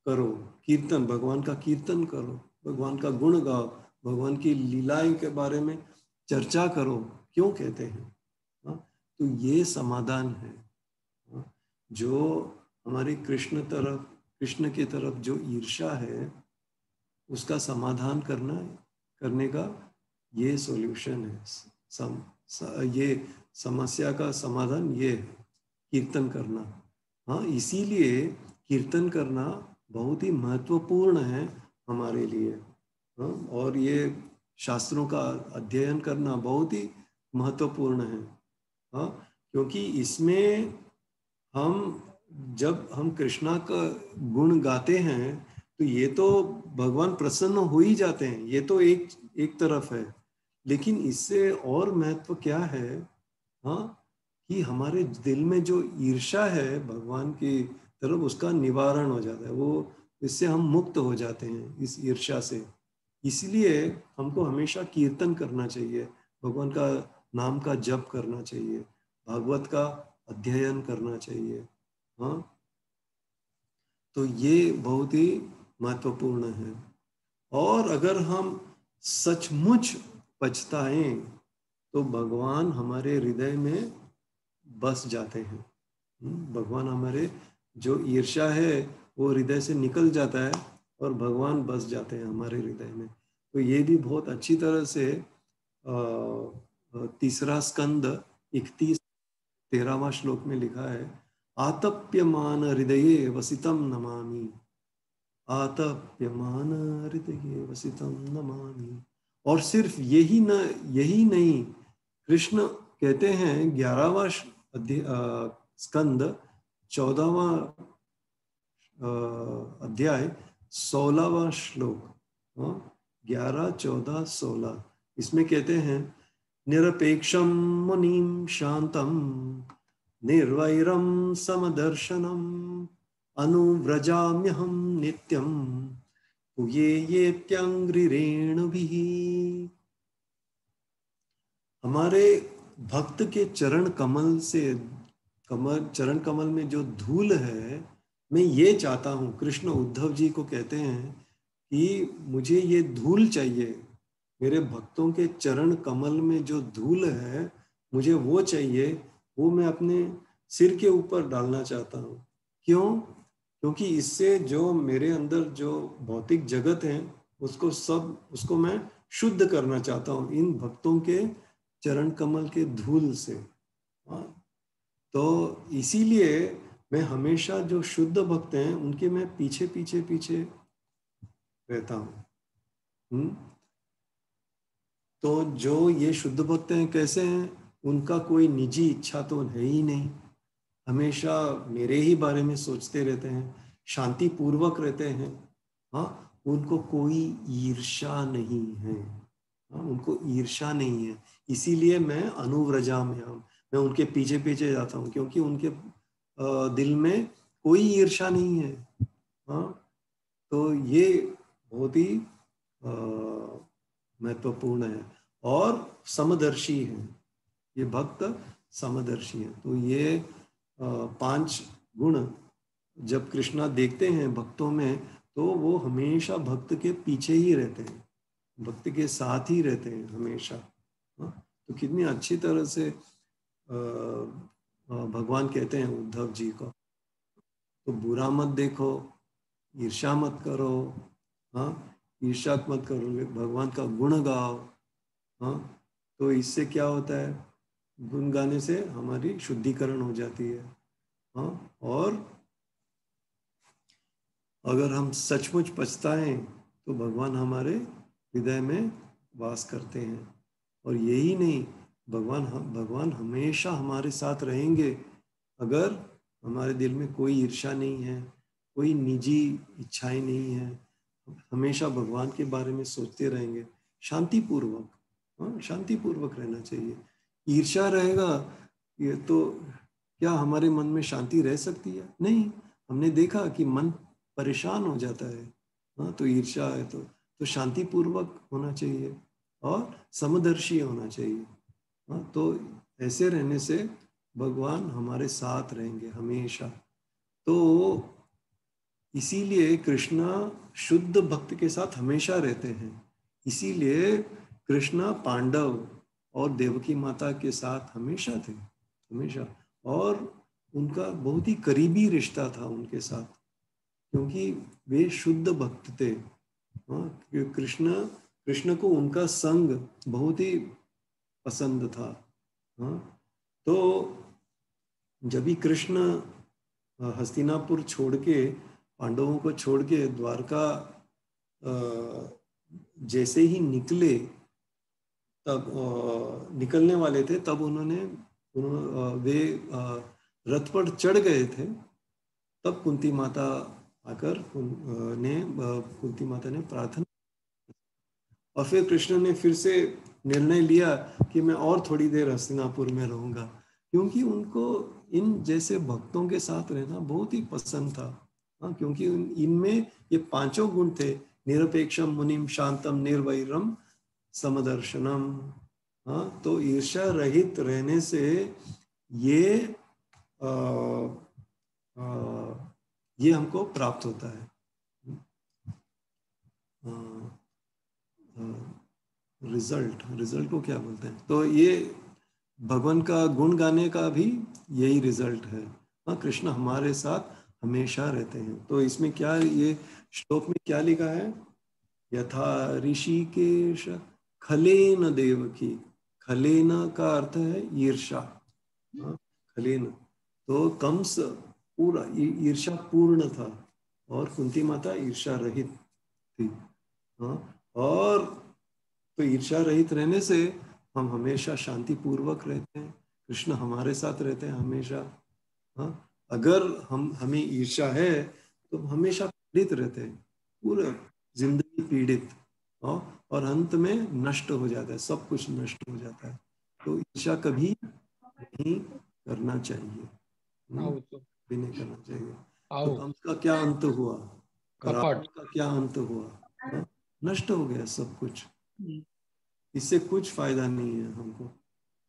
करो, कीर्तन, भगवान का कीर्तन करो, भगवान का गुण गाओ, भगवान की लीलाएं के बारे में चर्चा करो, क्यों कहते हैं? हाँ, तो ये समाधान है। हाँ, जो हमारी कृष्ण की तरफ जो ईर्ष्या है, उसका समाधान करने का ये सॉल्यूशन है। ये समस्या का समाधान ये है, कीर्तन करना। हाँ, इसीलिए कीर्तन करना बहुत ही महत्वपूर्ण है हमारे लिए। हाँ, और ये शास्त्रों का अध्ययन करना बहुत ही महत्वपूर्ण है। हाँ, क्योंकि इसमें जब हम कृष्णा का गुण गाते हैं, तो ये तो भगवान प्रसन्न हो ही जाते हैं, ये तो एक तरफ है। लेकिन इससे और महत्व क्या है? हाँ, कि हमारे दिल में जो ईर्ष्या है भगवान की तरफ, उसका निवारण हो जाता है। वो इससे हम मुक्त हो जाते हैं, इस ईर्ष्या से। इसलिए हमको हमेशा कीर्तन करना चाहिए, भगवान का नाम का जप करना चाहिए, भागवत का अध्ययन करना चाहिए। हाँ, तो ये बहुत ही महत्वपूर्ण है। और अगर हम सचमुच पछताएं, तो भगवान हमारे हृदय में बस जाते हैं। भगवान हमारे जो ईर्ष्या है वो हृदय से निकल जाता है, और भगवान बस जाते हैं हमारे हृदय में। तो ये भी बहुत अच्छी तरह से तीसरा स्कंद 31-13वां श्लोक में लिखा है, आतप्यमान हृदये वसितम नमामि, आतप्यमान हृदये वसितम नमामि। और सिर्फ यही नहीं, कृष्ण कहते हैं 11वां स्कंद 14वां अध्याय 16वां श्लोक, 11, 14, 16, इसमें कहते हैं, निरपेक्षम मुनिम शांतम निर्वैरम समदर्शनम अनुव्रजाम्यहम नित्यम ये त्यंग्रिरेणुभिः। हमारे भक्त के चरण कमल में जो धूल है, मैं ये चाहता हूँ, कृष्ण उद्धव जी को कहते हैं कि मुझे ये धूल चाहिए, मेरे भक्तों के चरण कमल में जो धूल है मुझे वो चाहिए, वो मैं अपने सिर के ऊपर डालना चाहता हूँ। क्यों? क्योंकि इससे जो मेरे अंदर जो भौतिक जगत है उसको मैं शुद्ध करना चाहता हूँ इन भक्तों के चरण कमल के धूल से। तो इसीलिए मैं हमेशा जो शुद्ध भक्त हैं उनके मैं पीछे पीछे पीछे रहता हूँ। तो जो ये शुद्ध भक्त हैं कैसे हैं? उनका कोई निजी इच्छा तो है ही नहीं, हमेशा मेरे ही बारे में सोचते रहते हैं, शांति पूर्वक रहते हैं। हाँ, उनको कोई ईर्ष्या नहीं है। हाँ, उनको ईर्ष्या नहीं है। इसीलिए मैं अनुव्रजा में मैं उनके पीछे पीछे जाता हूँ, क्योंकि उनके दिल में कोई ईर्ष्या नहीं है। हाँ, तो ये बहुत ही महत्वपूर्ण है और समदर्शी है। ये भक्त समदर्शी है। तो ये 5 गुण जब कृष्णा देखते हैं भक्तों में, तो वो हमेशा भक्त के पीछे ही रहते हैं, भक्त के साथ ही रहते हैं हमेशा। तो कितनी अच्छी तरह से भगवान कहते हैं उद्धव जी को, तो बुरा मत देखो, ईर्ष्या मत करो। हाँ, ईर्ष्या मत करो, भगवान का गुण गाओ। हाँ, तो इससे क्या होता है? गुण गाने से हमारी शुद्धिकरण हो जाती है। हाँ, और अगर हम सचमुच पछताएं तो भगवान हमारे हृदय में वास करते हैं। और यही नहीं, भगवान हमेशा हमारे साथ रहेंगे अगर हमारे दिल में कोई ईर्ष्या नहीं है, कोई निजी इच्छाएं नहीं है, हमेशा भगवान के बारे में सोचते रहेंगे शांतिपूर्वक। हाँ, शांतिपूर्वक रहना चाहिए। ईर्ष्या रहेगा ये तो क्या हमारे मन में शांति रह सकती है? नहीं। हमने देखा कि मन परेशान हो जाता है। हाँ, तो ईर्ष्या है तो शांतिपूर्वक होना चाहिए और समदर्शी होना चाहिए। हाँ, तो ऐसे रहने से भगवान हमारे साथ रहेंगे हमेशा। तो इसीलिए कृष्णा शुद्ध भक्त के साथ हमेशा रहते हैं। इसीलिए कृष्णा पांडव और देवकी माता के साथ हमेशा थे, हमेशा। और उनका बहुत ही करीबी रिश्ता था उनके साथ, क्योंकि वे शुद्ध भक्त थे। हाँ, कृष्ण को उनका संग बहुत ही पसंद था। हाँ, तो जब भी कृष्ण हस्तिनापुर छोड़ के, पांडवों को छोड़ के द्वारका जैसे ही निकले, तब निकलने वाले थे, तब वे रथ पर चढ़ गए थे। तब कुंती माता आकर कुंती माता ने प्रार्थना, और फिर कृष्ण ने फिर से निर्णय लिया कि मैं और थोड़ी देर हस्तिनापुर में रहूंगा, क्योंकि उनको इन जैसे भक्तों के साथ रहना बहुत ही पसंद था। हाँ, क्योंकि इनमें ये पांचों गुण थे: निरपेक्षम, मुनिम, शांतम, निर्वैरम, समदर्शनम। हाँ, तो ईर्ष्या रहित रहने से ये आ, आ, ये हमको प्राप्त होता है। रिजल्ट को क्या बोलते हैं? तो ये भगवान का गुण गाने का भी यही रिजल्ट है। हाँ, कृष्ण हमारे साथ हमेशा रहते हैं। तो इसमें क्या, ये श्लोक में क्या लिखा है? यथा ऋषिकेश खलेन देवकी। खलेन का अर्थ है ईर्षा। हाँ, खलेन, तो कंस पूरा ईर्षा पूर्ण था, और कुंती माता ईर्षा रहित थी। हाँ, और तो ईर्ष्या रहित रहने से हम हमेशा शांति पूर्वक रहते हैं। कृष्ण हमारे साथ रहते हैं हमेशा। हाँ, अगर हमें ईर्ष्या है तो हमेशा पीड़ित रहते हैं, पूरा जिंदगी पीड़ित। और अंत में नष्ट हो जाता है, सब कुछ नष्ट हो जाता है। तो ईर्ष्या कभी नहीं करना चाहिए। भी नहीं करना चाहिए। तो कंस का क्या अंत हुआ, रावण का क्या अंत हुआ? हाँ, नष्ट हो गया सब कुछ। इससे कुछ फायदा नहीं है हमको।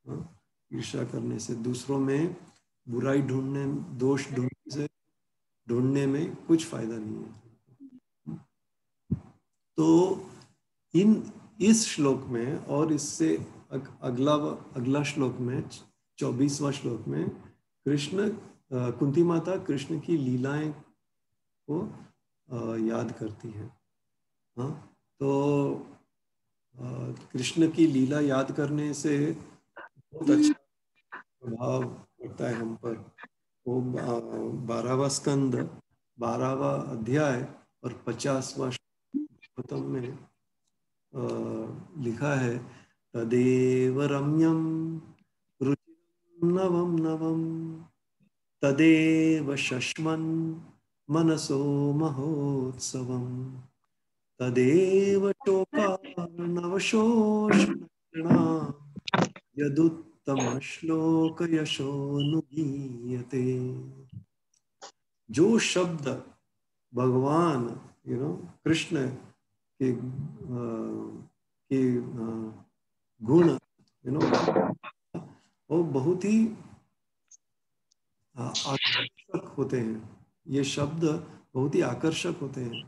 हाँ, ईर्ष्या करने से, दूसरों में बुराई ढूंढने, दोष ढूंढने में कुछ फायदा नहीं है। तो इस श्लोक में, और इससे अगला श्लोक में, 24वां श्लोक में, कृष्ण कुंती माता कृष्ण की लीलाएं को याद करती है। हाँ, तो कृष्ण की लीला याद करने से बहुत अच्छा प्रभाव पड़ता है हम पर। वो 12वां स्कंद, 12वां अध्याय और 50वां भागवतम में लिखा है, तदेव रम्यम रुचिरं नवम नवम, तदेव शश्मन् मनसो महोत्सवम, तदेव शोकार्णवशोषणा यदुत्तम श्लोक यशोनुगीयते। जो शब्द भगवान कृष्ण के गुण वो बहुत ही आकर्षक होते हैं। ये शब्द बहुत ही आकर्षक होते हैं,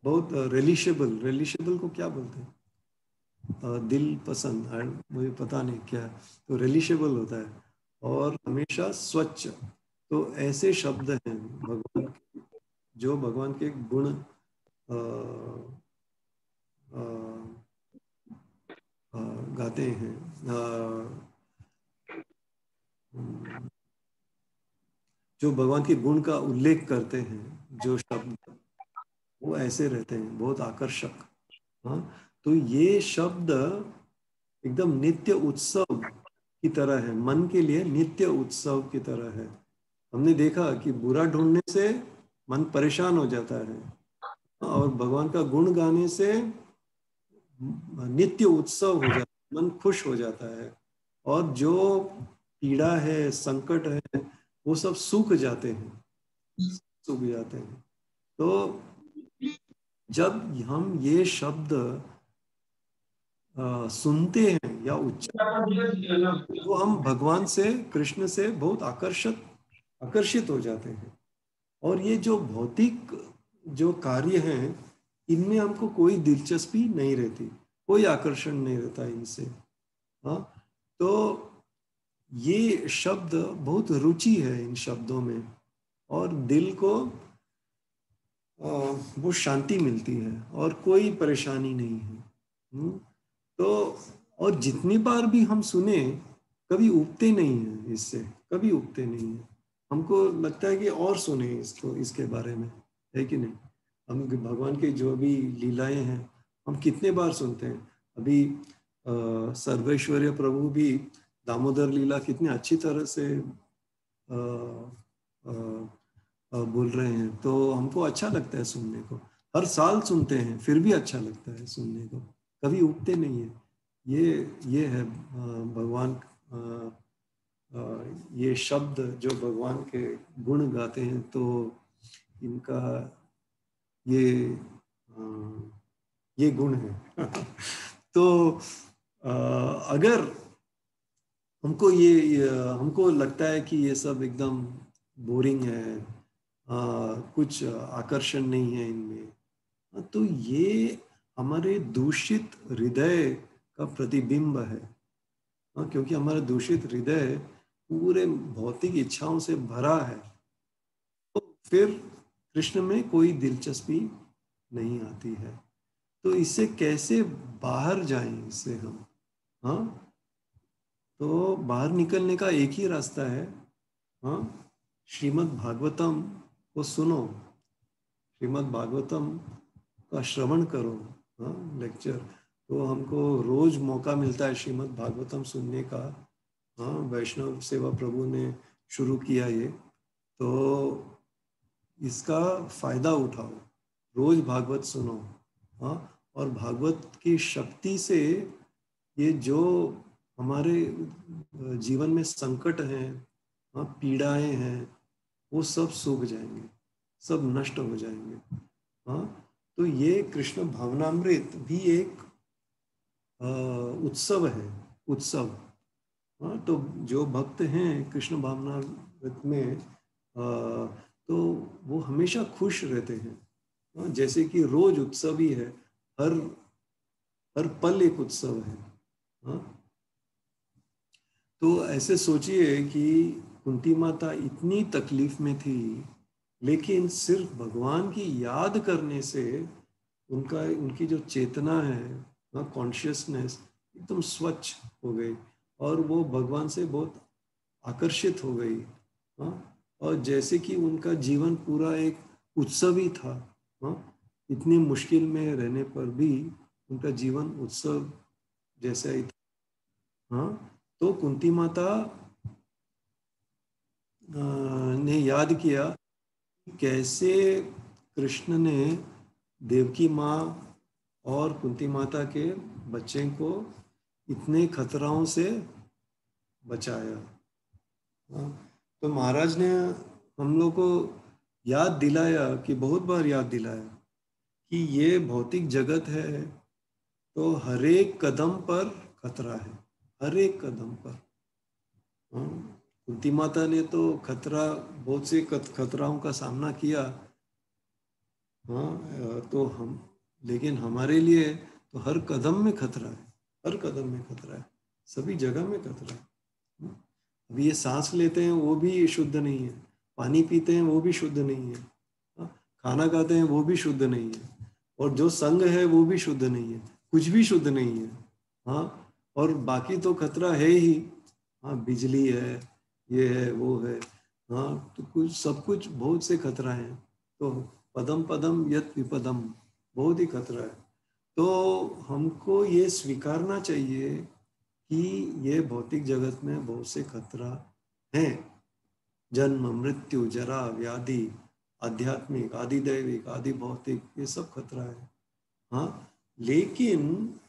बहुत रिलीशेबल को क्या बोलते हैं? दिल पसंद, मुझे पता नहीं क्या, तो रिलीशेबल होता है, और हमेशा स्वच्छ। तो ऐसे शब्द हैं भगवान के, जो भगवान के गुण गाते हैं। जो भगवान के गुण का उल्लेख करते हैं, जो शब्द, वो ऐसे रहते हैं, बहुत आकर्षक। हाँ, तो ये शब्द एकदम नित्य उत्सव की तरह है, मन के लिए नित्य उत्सव की तरह है। हमने देखा कि बुरा ढूंढने से मन परेशान हो जाता है, और भगवान का गुण गाने से नित्य उत्सव हो जाता है, मन खुश हो जाता है, और जो पीड़ा है, संकट है, वो सब सूख जाते हैं, सूख जाते हैं। तो जब हम ये शब्द सुनते हैं या उच्चारण, तो हम भगवान से, कृष्ण से बहुत आकर्षित हो जाते हैं। और ये जो भौतिक जो कार्य हैं, इनमें हमको कोई दिलचस्पी नहीं रहती, कोई आकर्षण नहीं रहता इनसे। हाँ, तो ये शब्द बहुत रुचि है इन शब्दों में, और दिल को वो शांति मिलती है और कोई परेशानी नहीं है। तो और जितनी बार भी हम सुने, कभी उबते नहीं है इससे, कभी उबते नहीं है। हमको लगता है कि और सुने इसको, इसके बारे में, है कि नहीं? हम भगवान की जो भी लीलाएं हैं हम कितने बार सुनते हैं। अभी सर्वेश्वर्य प्रभु भी दामोदर लीला कितनी अच्छी तरह से बोल रहे हैं, तो हमको अच्छा लगता है सुनने को। हर साल सुनते हैं फिर भी अच्छा लगता है सुनने को, कभी उगते नहीं है। ये है भगवान, ये शब्द जो भगवान के गुण गाते हैं, तो इनका ये ये गुण है। तो अगर हमको लगता है कि ये सब एकदम बोरिंग है, कुछ आकर्षण नहीं है इनमें, तो ये हमारे दूषित हृदय का प्रतिबिंब है। क्योंकि हमारा दूषित हृदय पूरे भौतिक इच्छाओं से भरा है, तो फिर कृष्ण में कोई दिलचस्पी नहीं आती है। तो इससे कैसे बाहर जाएं इससे हम? हाँ, तो बाहर निकलने का एक ही रास्ता है। हाँ, श्रीमद् भागवतम को सुनो, श्रीमद् भागवतम का श्रवण करो। हाँ, लेक्चर तो हमको रोज मौका मिलता है श्रीमद् भागवतम सुनने का। हाँ, वैष्णव सेवा प्रभु ने शुरू किया ये, तो इसका फायदा उठाओ, रोज भागवत सुनो। हाँ, और भागवत की शक्ति से ये जो हमारे जीवन में संकट हैं, हाँ, पीड़ाएं हैं, वो सब सूख जाएंगे, सब नष्ट हो जाएंगे। हाँ, तो ये कृष्ण भावनामृत भी एक उत्सव है, उत्सव। हाँ, तो जो भक्त हैं कृष्ण भावनामृत में, तो वो हमेशा खुश रहते हैं। हाँ, जैसे कि रोज उत्सव ही है, हर हर पल एक उत्सव है। हाँ, तो ऐसे सोचिए कि कुंती माता इतनी तकलीफ में थी, लेकिन सिर्फ भगवान की याद करने से उनकी जो चेतना है, कॉन्शियसनेस एकदम स्वच्छ हो गई, और वो भगवान से बहुत आकर्षित हो गई। हाँ, और जैसे कि उनका जीवन पूरा एक उत्सव ही था। हाँ, इतनी मुश्किल में रहने पर भी उनका जीवन उत्सव जैसा ही था। हाँ, तो कुंती माता ने याद किया कैसे कृष्ण ने देवकी माँ और कुंती माता के बच्चे को इतने खतराओं से बचाया। हाँ, तो महाराज ने हम लोग को याद दिलाया, कि बहुत बार याद दिलाया, कि ये भौतिक जगत है, तो हर एक कदम पर खतरा है, हर एक कदम पर। हाँ, कुंती माता ने तो खतरा, बहुत से खतराओं का सामना किया। हाँ, तो हम, लेकिन हमारे लिए तो हर कदम में खतरा है, हर कदम में खतरा है, सभी जगह में खतरा है। अभी ये सांस लेते हैं वो भी शुद्ध नहीं है, पानी पीते हैं वो भी शुद्ध नहीं है, हाँ, खाना खाते हैं वो भी शुद्ध नहीं है, और जो संग है वो भी शुद्ध नहीं है, कुछ भी शुद्ध नहीं है। हाँ, और बाकी तो खतरा है ही। हाँ, बिजली है, ये है, वो है। हाँ, तो कुछ सब कुछ बहुत से खतरा है। तो पदम पदम यत विपदम, बहुत ही खतरा है। तो हमको ये स्वीकारना चाहिए कि ये भौतिक जगत में बहुत से खतरा हैं। जन्म, मृत्यु, जरा, व्याधि, आध्यात्मिक, आदि दैविक, आदि भौतिक, ये सब खतरा है। हाँ, लेकिन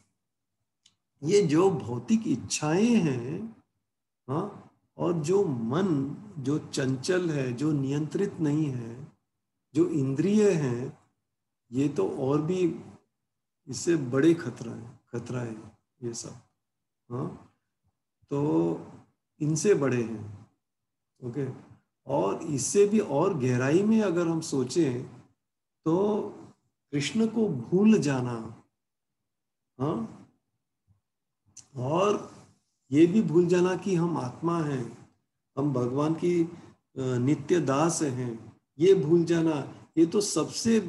ये जो भौतिक इच्छाएं हैं, हाँ, और जो मन जो चंचल है, जो नियंत्रित नहीं है, जो इंद्रिय हैं, ये तो और भी इससे बड़े खतरा है ये सब। हाँ, तो इनसे बड़े हैं। ओके, और इससे भी और गहराई में अगर हम सोचें, तो कृष्ण को भूल जाना, हाँ, और ये भी भूल जाना कि हम आत्मा हैं, हम भगवान की नित्य दास हैं, ये भूल जाना, ये तो सबसे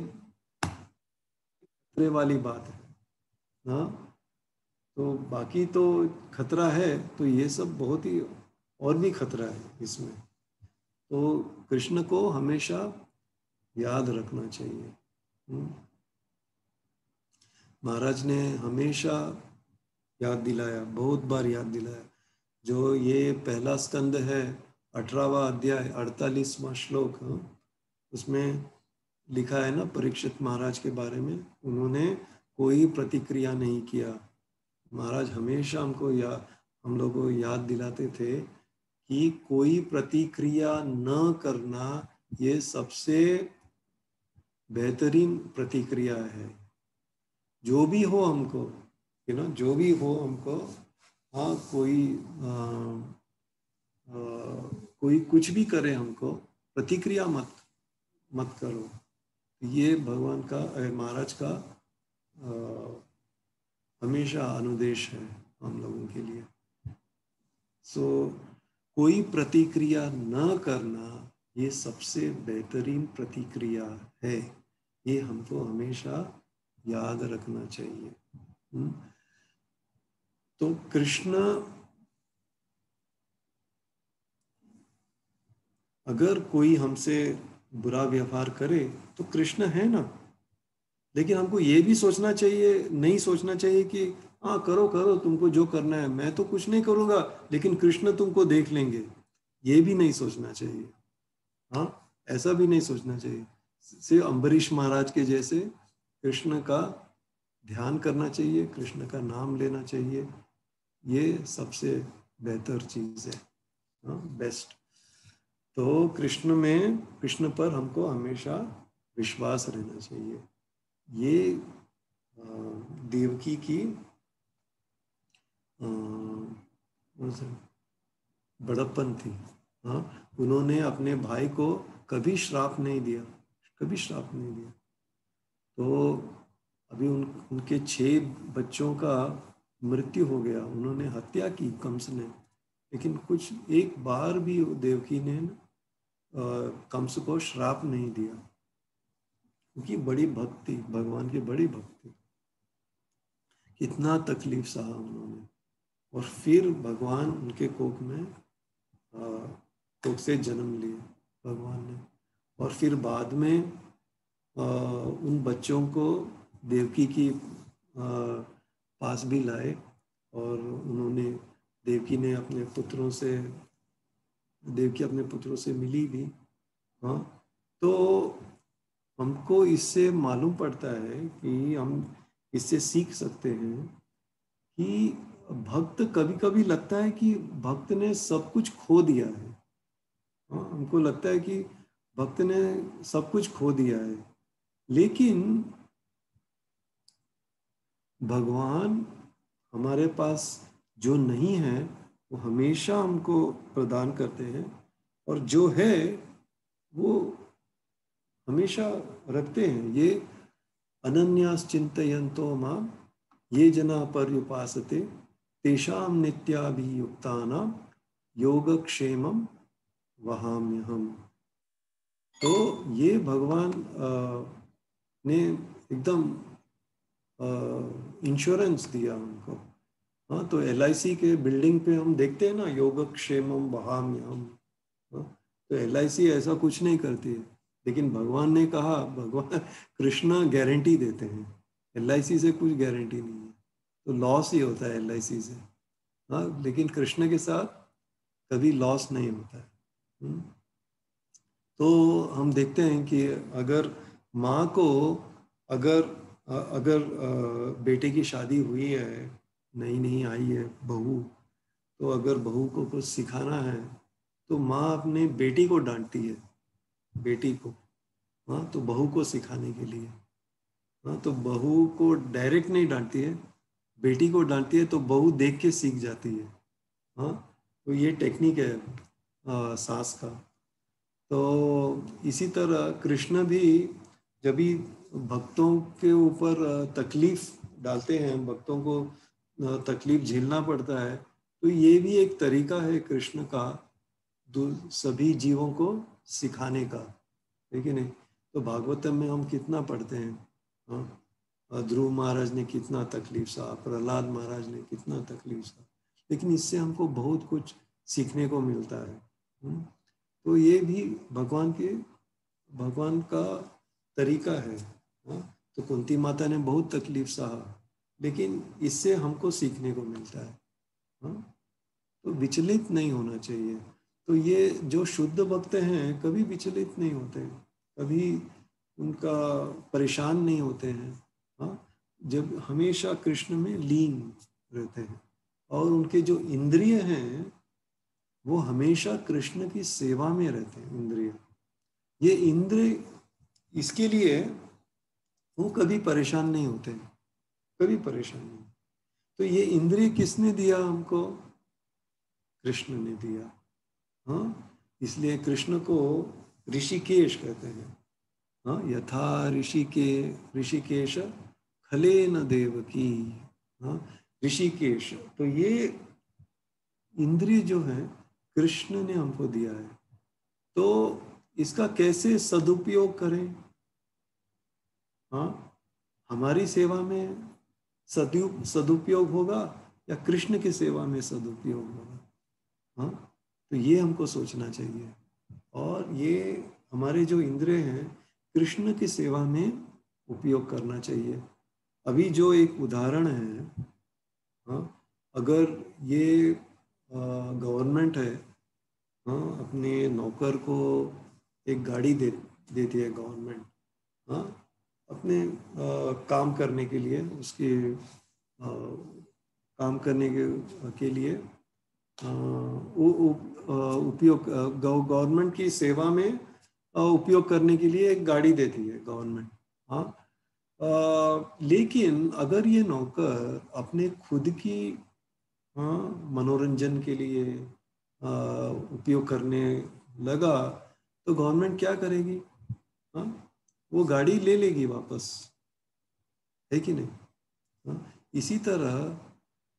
खतरे वाली बात है। हाँ, तो बाकी तो खतरा है, तो ये सब बहुत ही और भी खतरा है इसमें। तो कृष्ण को हमेशा याद रखना चाहिए। महाराज ने हमेशा याद दिलाया, बहुत बार याद दिलाया। जो ये पहला स्कंद है, 18वां अध्याय 48वां श्लोक, उसमें लिखा है ना परीक्षित महाराज के बारे में, उन्होंने कोई प्रतिक्रिया नहीं किया। महाराज हमेशा हम लोगों को याद दिलाते थे कि कोई प्रतिक्रिया न करना ये सबसे बेहतरीन प्रतिक्रिया है। जो भी हो हमको, जो भी हो हमको, हाँ, कोई कुछ भी करे हमको, प्रतिक्रिया मत करो। ये भगवान का, महाराज का हमेशा अनुदेश है हम लोगों के लिए। कोई प्रतिक्रिया न करना ये सबसे बेहतरीन प्रतिक्रिया है, ये हमको हमेशा याद रखना चाहिए। तो कृष्ण, अगर कोई हमसे बुरा व्यवहार करे तो कृष्ण है ना, लेकिन हमको ये भी सोचना चाहिए, नहीं सोचना चाहिए कि हाँ करो करो, तुमको जो करना है, मैं तो कुछ नहीं करूँगा, लेकिन कृष्ण तुमको देख लेंगे, ये भी नहीं सोचना चाहिए। हाँ, ऐसा भी नहीं सोचना चाहिए। सिर्फ अम्बरीश महाराज के जैसे कृष्ण का ध्यान करना चाहिए, कृष्ण का नाम लेना चाहिए, ये सबसे बेहतर चीज़ है। हाँ, बेस्ट। तो कृष्ण पर हमको हमेशा विश्वास रहना चाहिए। ये देवकी की बड़प्पन थी। हाँ, उन्होंने अपने भाई को कभी श्राप नहीं दिया, कभी श्राप नहीं दिया। तो अभी उनके 6 बच्चों का मृत्यु हो गया, उन्होंने हत्या की कंस ने, लेकिन कुछ एक बार भी देवकी ने कंस को श्राप नहीं दिया, क्योंकि बड़ी भक्ति, भगवान की बड़ी भक्ति। कितना तकलीफ सहा उन्होंने, और फिर भगवान उनके कोख से जन्म लिया भगवान ने, और फिर बाद में उन बच्चों को देवकी की पास भी लाए, और देवकी अपने पुत्रों से मिली भी। हाँ, तो हमको इससे मालूम पड़ता है कि हम इससे सीख सकते हैं कि भक्त, कभी कभी लगता है कि भक्त ने सब कुछ खो दिया है। हाँ, हमको लगता है कि भक्त ने सब कुछ खो दिया है, लेकिन भगवान हमारे पास जो नहीं है वो हमेशा हमको प्रदान करते हैं, और जो है वो हमेशा रखते हैं। ये अनन्यास चिंतयन्तो मां ये जना पर्युपासते तेषां नित्याभियुक्तानां योगक्षेमं वहाम्यहम्। तो ये भगवान ने एकदम इंश्योरेंस दिया हमको। हाँ, तो LIC के बिल्डिंग पे हम देखते हैं ना, योगक्षेमम वहाम्यहम्। तो LIC ऐसा कुछ नहीं करती है, लेकिन भगवान ने कहा, भगवान कृष्ण गारंटी देते हैं। LIC से कुछ गारंटी नहीं है, तो लॉस ही होता है LIC से। हाँ, लेकिन कृष्ण के साथ कभी लॉस नहीं होता है। तो हम देखते हैं कि अगर माँ को, अगर बेटे की शादी हुई है, नई आई है बहू, तो अगर बहू को कुछ सिखाना है तो माँ अपने बेटी को डांटती है, बेटी को। हाँ, तो बहू को सिखाने के लिए। हाँ, तो बहू को डायरेक्ट नहीं डांटती है, बेटी को डांटती है, तो बहू देख के सीख जाती है। हाँ, तो ये टेक्निक है सास का। तो इसी तरह कृष्ण भी जब भी भक्तों के ऊपर तकलीफ डालते हैं, भक्तों को तकलीफ झेलना पड़ता है, तो ये भी एक तरीका है कृष्ण का सभी जीवों को सिखाने का, है कि नहीं। तो भागवतम में हम कितना पढ़ते हैं, हाँ, ध्रुव महाराज ने कितना तकलीफ सहा, प्रहलाद महाराज ने कितना तकलीफ सहा, लेकिन इससे हमको बहुत कुछ सीखने को मिलता है। तो ये भी भगवान का तरीका है। हाँ, तो कुंती माता ने बहुत तकलीफ सहा, लेकिन इससे हमको सीखने को मिलता है। हाँ, तो विचलित नहीं होना चाहिए। तो ये जो शुद्ध भक्त हैं कभी विचलित नहीं होते, कभी उनका परेशान नहीं होते हैं। हाँ, जब हमेशा कृष्ण में लीन रहते हैं, और उनके जो इंद्रिय हैं वो हमेशा कृष्ण की सेवा में रहते हैं। इंद्रिय, ये इंद्रिय, इसके लिए वो कभी परेशान नहीं होते, कभी परेशान नहीं। तो ये इंद्रिय किसने दिया हमको? कृष्ण ने दिया। हाँ, इसलिए कृष्ण को ऋषिकेश कहते हैं। हाँ, यथा ऋषिकेश खलेन देवकी। हाँ, ऋषिकेश, तो ये इंद्रिय जो है कृष्ण ने हमको दिया है, तो इसका कैसे सदुपयोग करें? हाँ, हमारी सेवा में सदुपयोग होगा या कृष्ण की सेवा में सदुपयोग होगा? हाँ, तो ये हमको सोचना चाहिए। और ये हमारे जो इंद्रिय हैं कृष्ण की सेवा में उपयोग करना चाहिए। अभी जो एक उदाहरण है, हाँ, अगर ये गवर्नमेंट है, हाँ, अपने नौकर को एक गाड़ी देती है गवर्नमेंट, हाँ, अपने काम करने के लिए, उसके काम करने के लिए उपयोग, गवर्नमेंट की सेवा में उपयोग करने के लिए एक गाड़ी देती है गवर्नमेंट। हाँ, लेकिन अगर ये नौकर अपने खुद की, हाँ, मनोरंजन के लिए उपयोग करने लगा, तो गवर्नमेंट क्या करेगी? हाँ, वो गाड़ी ले लेगी वापस, है कि नहीं। हाँ, इसी तरह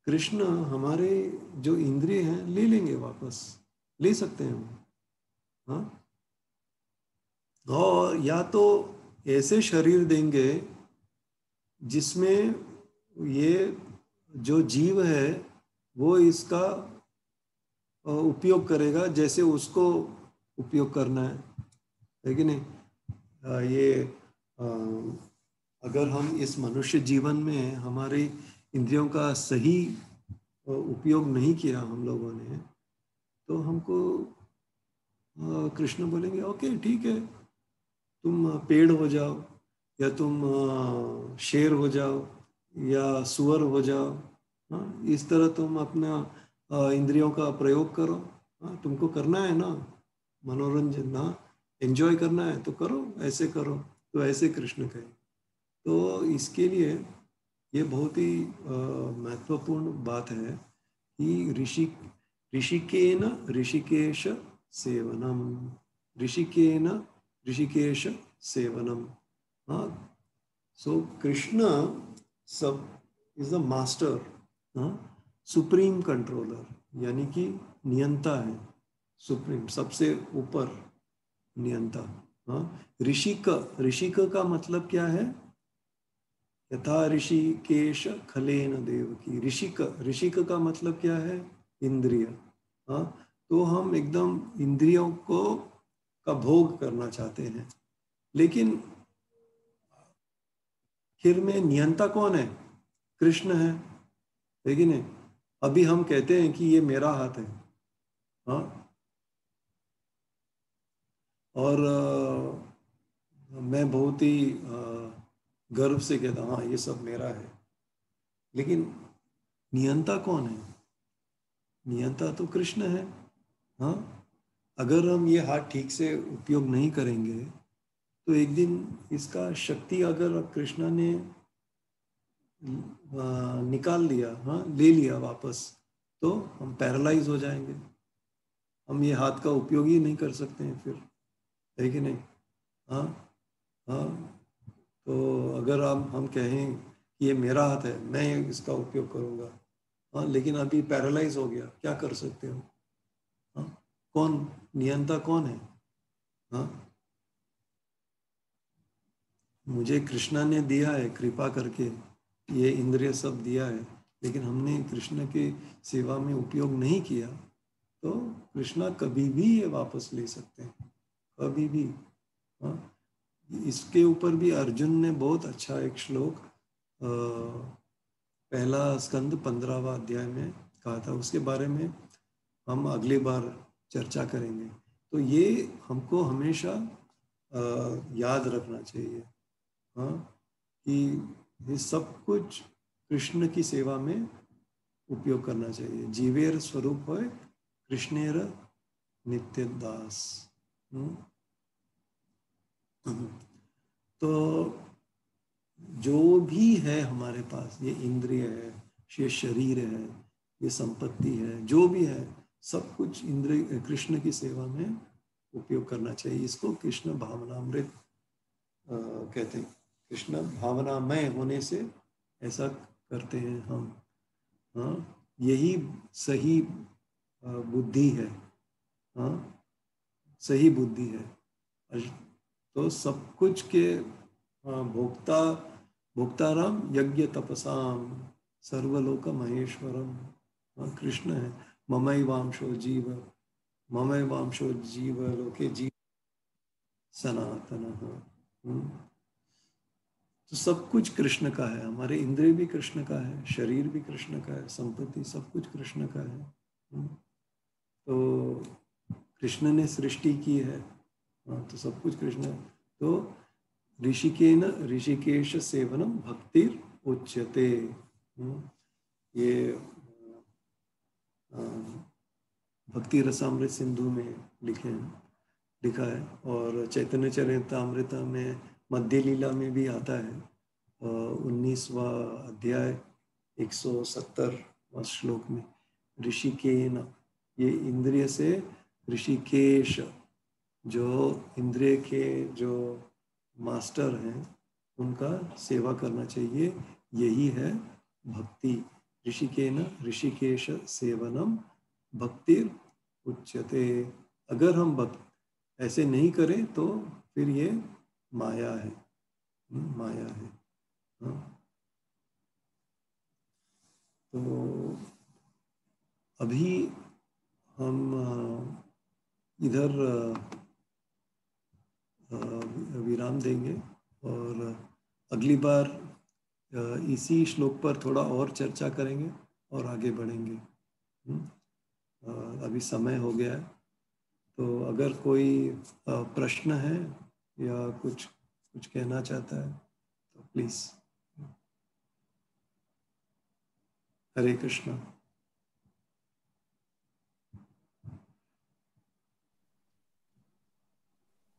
कृष्ण हमारे जो इंद्रिय हैं ले लेंगे वापस, ले सकते हैं वो। हाँ, और या तो ऐसे शरीर देंगे जिसमें ये जो जीव है वो इसका उपयोग करेगा जैसे उसको उपयोग करना है कि नहीं। ये अगर हम इस मनुष्य जीवन में हमारे इंद्रियों का सही उपयोग नहीं किया हम लोगों ने, तो हमको कृष्ण बोलेंगे ओके ठीक है, तुम पेड़ हो जाओ, या तुम शेर हो जाओ, या सुअर हो जाओ। हाँ, इस तरह तुम अपना इंद्रियों का प्रयोग करो। हाँ, तुमको करना है ना मनोरंजन, ना एंजॉय करना है तो करो, ऐसे करो। तो ऐसे कृष्ण कहे। तो इसके लिए ये बहुत ही महत्वपूर्ण बात है कि ऋषिकेन ऋषिकेश सेवनम, ऋषिकेन ऋषिकेश सेवनम। हाँ, सो कृष्ण सब is the master, supreme controller, यानी कि नियंता है, सुप्रीम, सबसे ऊपर नियंता। हाँ, ऋषिक का मतलब क्या है? यथा ऋषिकेश खलेन देवकी। ऋषिक का मतलब क्या है? इंद्रिय। हाँ, तो हम एकदम इंद्रियों को का भोग करना चाहते हैं, लेकिन आखिर में नियंता कौन है? कृष्ण है, लेकिन नहीं। अभी हम कहते हैं कि ये मेरा हाथ है, हाँ, और मैं बहुत ही गर्व से कहता हूँ हाँ ये सब मेरा है, लेकिन नियंता कौन है? नियंता तो कृष्ण है। हाँ, अगर हम ये हाथ ठीक से उपयोग नहीं करेंगे तो एक दिन इसका शक्ति अगर कृष्णा ने निकाल लिया, हाँ, ले लिया वापस, तो हम पैरालाइज हो जाएंगे, हम ये हाथ का उपयोग ही नहीं कर सकते हैं फिर, है कि नहीं। हाँ, हाँ, तो अगर हम कहें कि ये मेरा हाथ है, मैं इसका उपयोग करूँगा, हाँ, लेकिन अभी पैरालाइज हो गया, क्या कर सकते हो? हाँ, कौन नियंता कौन है? हाँ, मुझे कृष्णा ने दिया है कृपा करके, ये इंद्रिय सब दिया है, लेकिन हमने कृष्ण के सेवा में उपयोग नहीं किया, तो कृष्णा कभी भी ये वापस ले सकते हैं, कभी भी। हाँ, इसके ऊपर भी अर्जुन ने बहुत अच्छा एक श्लोक पहला स्कंद 15वां अध्याय में कहा था, उसके बारे में हम अगली बार चर्चा करेंगे। तो ये हमको हमेशा याद रखना चाहिए, हाँ, कि ये सब कुछ कृष्ण की सेवा में उपयोग करना चाहिए। जीवेर स्वरूप है कृष्णेर नित्य दास। तो जो भी है हमारे पास, ये इंद्रिय है, ये शरीर है, ये संपत्ति है, जो भी है, सब कुछ इंद्रिय कृष्ण की सेवा में उपयोग करना चाहिए। इसको कृष्ण भावनामृत कहते हैं। कृष्ण भावनामय होने से ऐसा करते हैं हम। हाँ, यही सही बुद्धि है। हाँ, सही बुद्धि है। तो सब कुछ के भोक्ता भोक्ताराम यज्ञ तपसाम सर्वलोक महेश्वरम, कृष्ण है। ममैवांशो जीव, ममैवांशो जीव लोके जीव सनातन। तो सब कुछ कृष्ण का है, हमारे इंद्रिय भी कृष्ण का है, शरीर भी कृष्ण का है, संपत्ति सब कुछ कृष्ण का है। तो कृष्ण ने सृष्टि की है, तो सब कुछ कृष्ण। तो ऋषिकेश सेवनम भक्तिर उच्यते, ये भक्ति रसामृत सिंधु में लिखा है, और चैतन्य चरितामृत में मध्य लीला में भी आता है, 19वां अध्याय 170वां श्लोक में। ऋषिकेन, ये इंद्रिय से ऋषिकेश, जो इंद्रिय के जो मास्टर हैं, उनका सेवा करना चाहिए, यही है भक्ति। ऋषिकेन ऋषिकेश सेवनम भक्तिर उच्यते। अगर हम भक्त ऐसे नहीं करें तो फिर ये माया है, माया है। हाँ? तो अभी हम इधर विराम देंगे, और अगली बार इसी श्लोक पर थोड़ा और चर्चा करेंगे और आगे बढ़ेंगे। अभी समय हो गया है, तो अगर कोई प्रश्न है या कुछ कहना चाहता है तो प्लीज। हरे कृष्णा।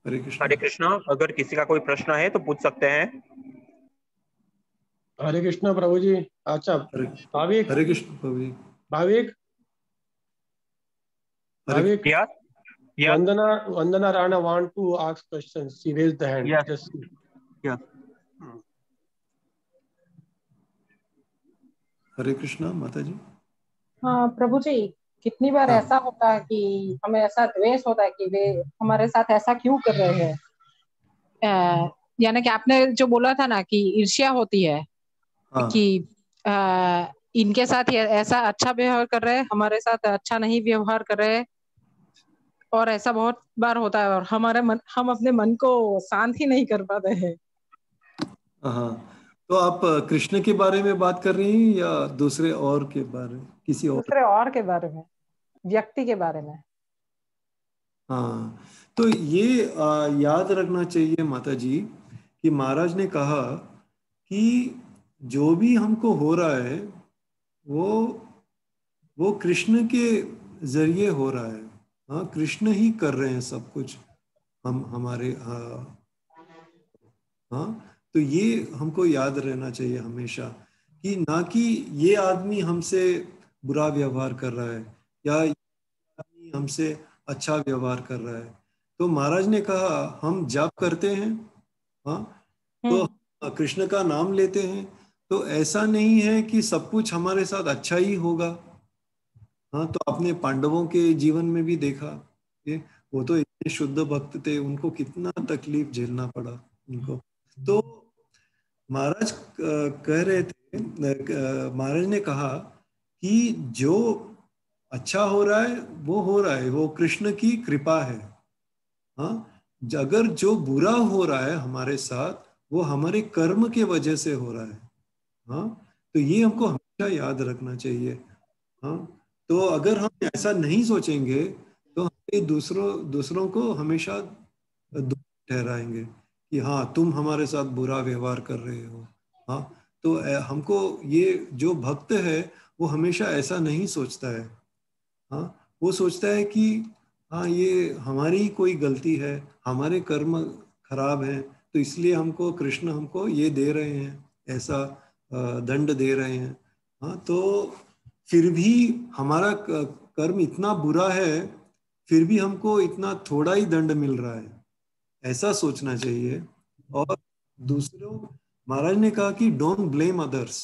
हरे कृष्णा। हरे कृष्णा। अगर किसी का कोई प्रश्न है तो पूछ सकते हैं। हरे कृष्णा प्रभु जी। अच्छा, भाविक। हरे कृष्ण प्रभु जी। Bhavik, Bhavik. Yes. Vandana Rana want to ask questions. She raised the hand. Yes. Just Yes. हरे कृष्णा माता जी। हाँ प्रभु जी, कितनी बार हाँ। ऐसा होता है कि हमें ऐसा द्वेष होता है कि वे हमारे साथ ऐसा क्यों कर रहे हैं। यानी कि आपने जो बोला था ना कि ईर्ष्या होती है, हाँ। कि इनके साथ ऐसा अच्छा व्यवहार कर रहे हैं, हमारे साथ अच्छा नहीं व्यवहार कर रहे हैं, और ऐसा बहुत बार होता है, और हम अपने मन को शांत ही नहीं कर पाते हैं। हाँ, तो आप कृष्ण के बारे में बात कर रही हैं या दूसरे और के बारे में, किसी और? दूसरे और के बारे में, व्यक्ति के बारे में। हाँ, तो ये याद रखना चाहिए माता जी कि महाराज ने कहा कि जो भी हमको हो रहा है वो कृष्ण के जरिए हो रहा है। हाँ, कृष्ण ही कर रहे हैं सब कुछ हम हमारे। हाँ, तो ये हमको याद रहना चाहिए हमेशा, कि ना कि ये आदमी हमसे बुरा व्यवहार कर रहा है या ये आदमी हमसे अच्छा व्यवहार कर रहा है। तो महाराज ने कहा हम जाप करते हैं, हाँ, तो कृष्ण का नाम लेते हैं, तो ऐसा नहीं है कि सब कुछ हमारे साथ अच्छा ही होगा। हाँ, तो आपने पांडवों के जीवन में भी देखा, ये वो तो इतने शुद्ध भक्त थे, उनको कितना तकलीफ झेलना पड़ा उनको। तो महाराज कह रहे थे, महाराज ने कहा कि जो अच्छा हो रहा है वो हो रहा है, वो कृष्ण की कृपा है। हाँ, अगर जो बुरा हो रहा है हमारे साथ वो हमारे कर्म के वजह से हो रहा है। हाँ, तो ये हमको हमेशा याद रखना चाहिए। हाँ, तो अगर हम ऐसा नहीं सोचेंगे तो हम दूसरों को हमेशा दोषी ठहराएंगे कि हाँ तुम हमारे साथ बुरा व्यवहार कर रहे हो। हाँ, तो हमको ये जो भक्त है वो हमेशा ऐसा नहीं सोचता है। हाँ, वो सोचता है कि हाँ ये हमारी ही कोई गलती है, हमारे कर्म खराब हैं, तो इसलिए हमको कृष्ण हमको ये दे रहे हैं, ऐसा दंड दे रहे हैं। हाँ, तो फिर भी हमारा कर्म इतना बुरा है, फिर भी हमको इतना थोड़ा ही दंड मिल रहा है, ऐसा सोचना चाहिए। और दूसरों, महाराज ने कहा कि डोंट ब्लेम अदर्स।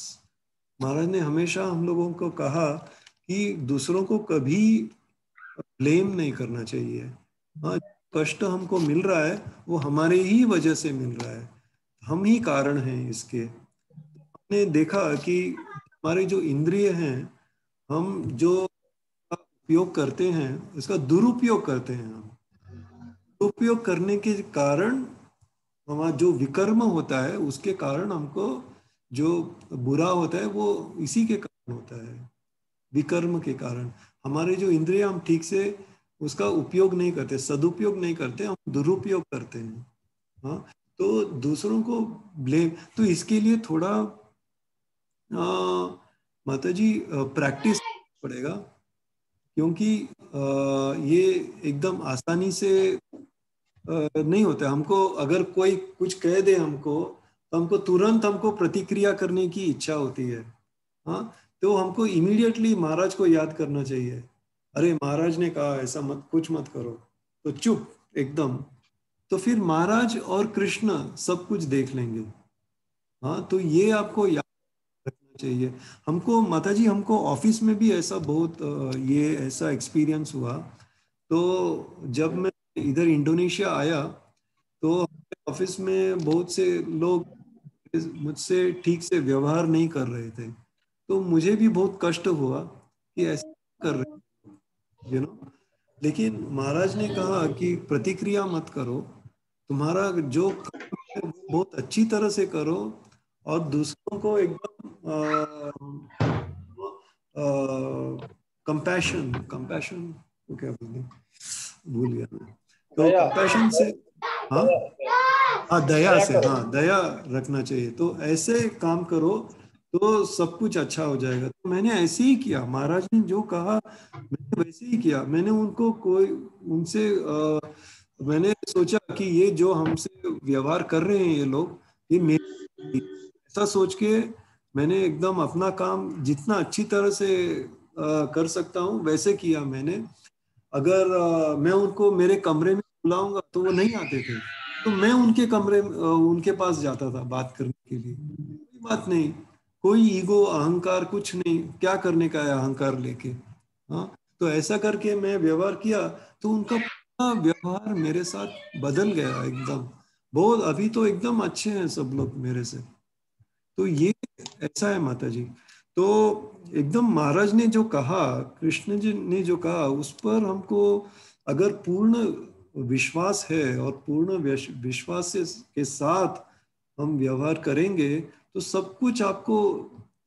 महाराज ने हमेशा हम लोगों को कहा कि दूसरों को कभी ब्लेम नहीं करना चाहिए। हाँ, कष्ट हमको मिल रहा है वो हमारे ही वजह से मिल रहा है, हम ही कारण हैं इसके। हमने देखा कि हमारे जो इंद्रिय हैं, हम जो उपयोग करते हैं इसका दुरुपयोग करते हैं। हम दुरुपयोग करने के कारण हमारा जो विकर्म होता है उसके कारण हमको जो बुरा होता है वो इसी के कारण होता है, विकर्म के कारण। हमारे जो इंद्रिय हम ठीक से उसका उपयोग नहीं करते, सदुपयोग नहीं करते, हम दुरुपयोग करते हैं। हाँ, तो दूसरों को ब्लेम, तो इसके लिए थोड़ा माता जी प्रैक्टिस पड़ेगा, क्योंकि ये एकदम आसानी से नहीं होता। हमको अगर कोई कुछ कह दे हमको, तो हमको तुरंत हमको प्रतिक्रिया करने की इच्छा होती है। हाँ, तो हमको इमीडिएटली महाराज को याद करना चाहिए, अरे महाराज ने कहा ऐसा मत, कुछ मत करो, तो चुप एकदम। तो फिर महाराज और कृष्ण सब कुछ देख लेंगे। हाँ, तो ये आपको याद रखना चाहिए। हमको माता जी, हमको ऑफिस में भी ऐसा बहुत ये ऐसा एक्सपीरियंस हुआ। तो जब मैं इधर इंडोनेशिया आया तो ऑफिस में बहुत से लोग मुझसे ठीक से व्यवहार नहीं कर रहे थे, तो मुझे भी बहुत कष्ट हुआ कि ऐसा कर रहे, लेकिन महाराज ने कहा कि प्रतिक्रिया मत करो, तुम्हारा जो काम है वो बहुत अच्छी तरह से करो, और दूसरों को एकदम कंपैशन, कंपैशन तो क्या बोलते, भूल गया मैं, तो दया। कंपैशन से, हाँ हाँ दया से, हाँ दया रखना चाहिए। तो ऐसे काम करो तो सब कुछ अच्छा हो जाएगा। तो मैंने ऐसे ही किया, महाराज ने जो कहा मैंने वैसे ही किया। मैंने उनको कोई उनसे मैंने सोचा कि ये जो हमसे व्यवहार कर रहे हैं ये लोग, ये मेरे, ऐसा सोच के मैंने एकदम अपना काम जितना अच्छी तरह से कर सकता हूँ वैसे किया मैंने। अगर मैं उनको मेरे कमरे में बुलाऊंगा तो वो नहीं आते थे, तो मैं उनके कमरे उनके पास जाता था बात करने के लिए। कोई बात नहीं, कोई ईगो अहंकार कुछ नहीं, क्या करने का है अहंकार लेके। हाँ, तो ऐसा करके मैं व्यवहार किया, तो उनका पूरा व्यवहार मेरे साथ बदल गया एकदम। बहुत, अभी तो एकदम अच्छे हैं सब लोग मेरे से। तो ये ऐसा है माता जी। तो एकदम महाराज ने जो कहा, कृष्ण जी ने जो कहा, उस पर हमको अगर पूर्ण विश्वास है और पूर्ण विश्वास के साथ हम व्यवहार करेंगे तो सब कुछ आपको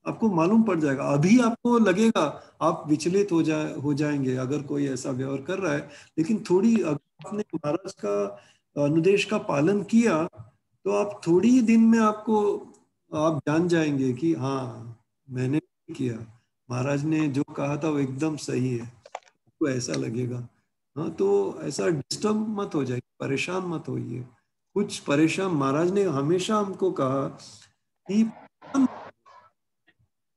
आपको मालूम पड़ जाएगा। अभी आपको लगेगा, आप विचलित हो जाएंगे अगर कोई ऐसा व्यवहार कर रहा है, लेकिन थोड़ी अगर आपने महाराज का अनुदेश का पालन किया तो आप थोड़ी ही दिन में आपको आप जान जाएंगे कि हाँ मैंने किया, महाराज ने जो कहा था वो एकदम सही है, आपको ऐसा लगेगा। हाँ, तो ऐसा डिस्टर्ब मत हो जाइए, परेशान मत होइए। कुछ परेशान, महाराज ने हमेशा हमको कहा कि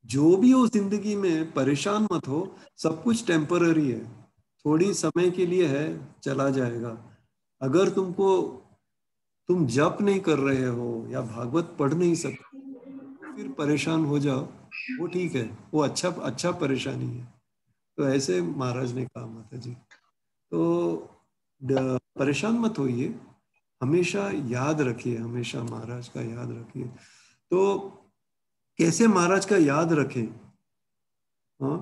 जो भी हो जिंदगी में परेशान मत हो, सब कुछ टेम्पररी है, थोड़ी समय के लिए है, चला जाएगा। अगर तुम जप नहीं कर रहे हो या भागवत पढ़ नहीं सकते, फिर परेशान हो जाओ, वो ठीक है, वो अच्छा परेशानी है। तो ऐसे महाराज ने कहा माता जी। तो परेशान मत होइए, हमेशा याद रखिए, हमेशा महाराज का याद रखिए। तो कैसे महाराज का याद रखें? हाँ,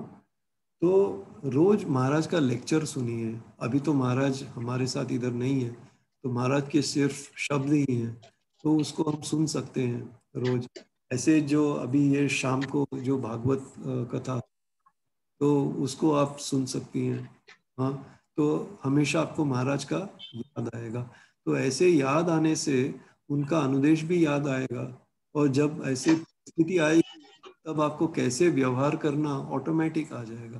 तो रोज महाराज का लेक्चर सुनिए। अभी तो महाराज हमारे साथ इधर नहीं है, तो महाराज के सिर्फ शब्द ही हैं, तो उसको हम सुन सकते हैं रोज। ऐसे जो अभी ये शाम को जो भागवत कथा, तो उसको आप सुन सकती हैं। हाँ, तो हमेशा आपको महाराज का याद आएगा। तो ऐसे याद आने से उनका अनुदेश भी याद आएगा, और जब ऐसी स्थिति आएगी तब आपको कैसे व्यवहार करना ऑटोमेटिक आ जाएगा।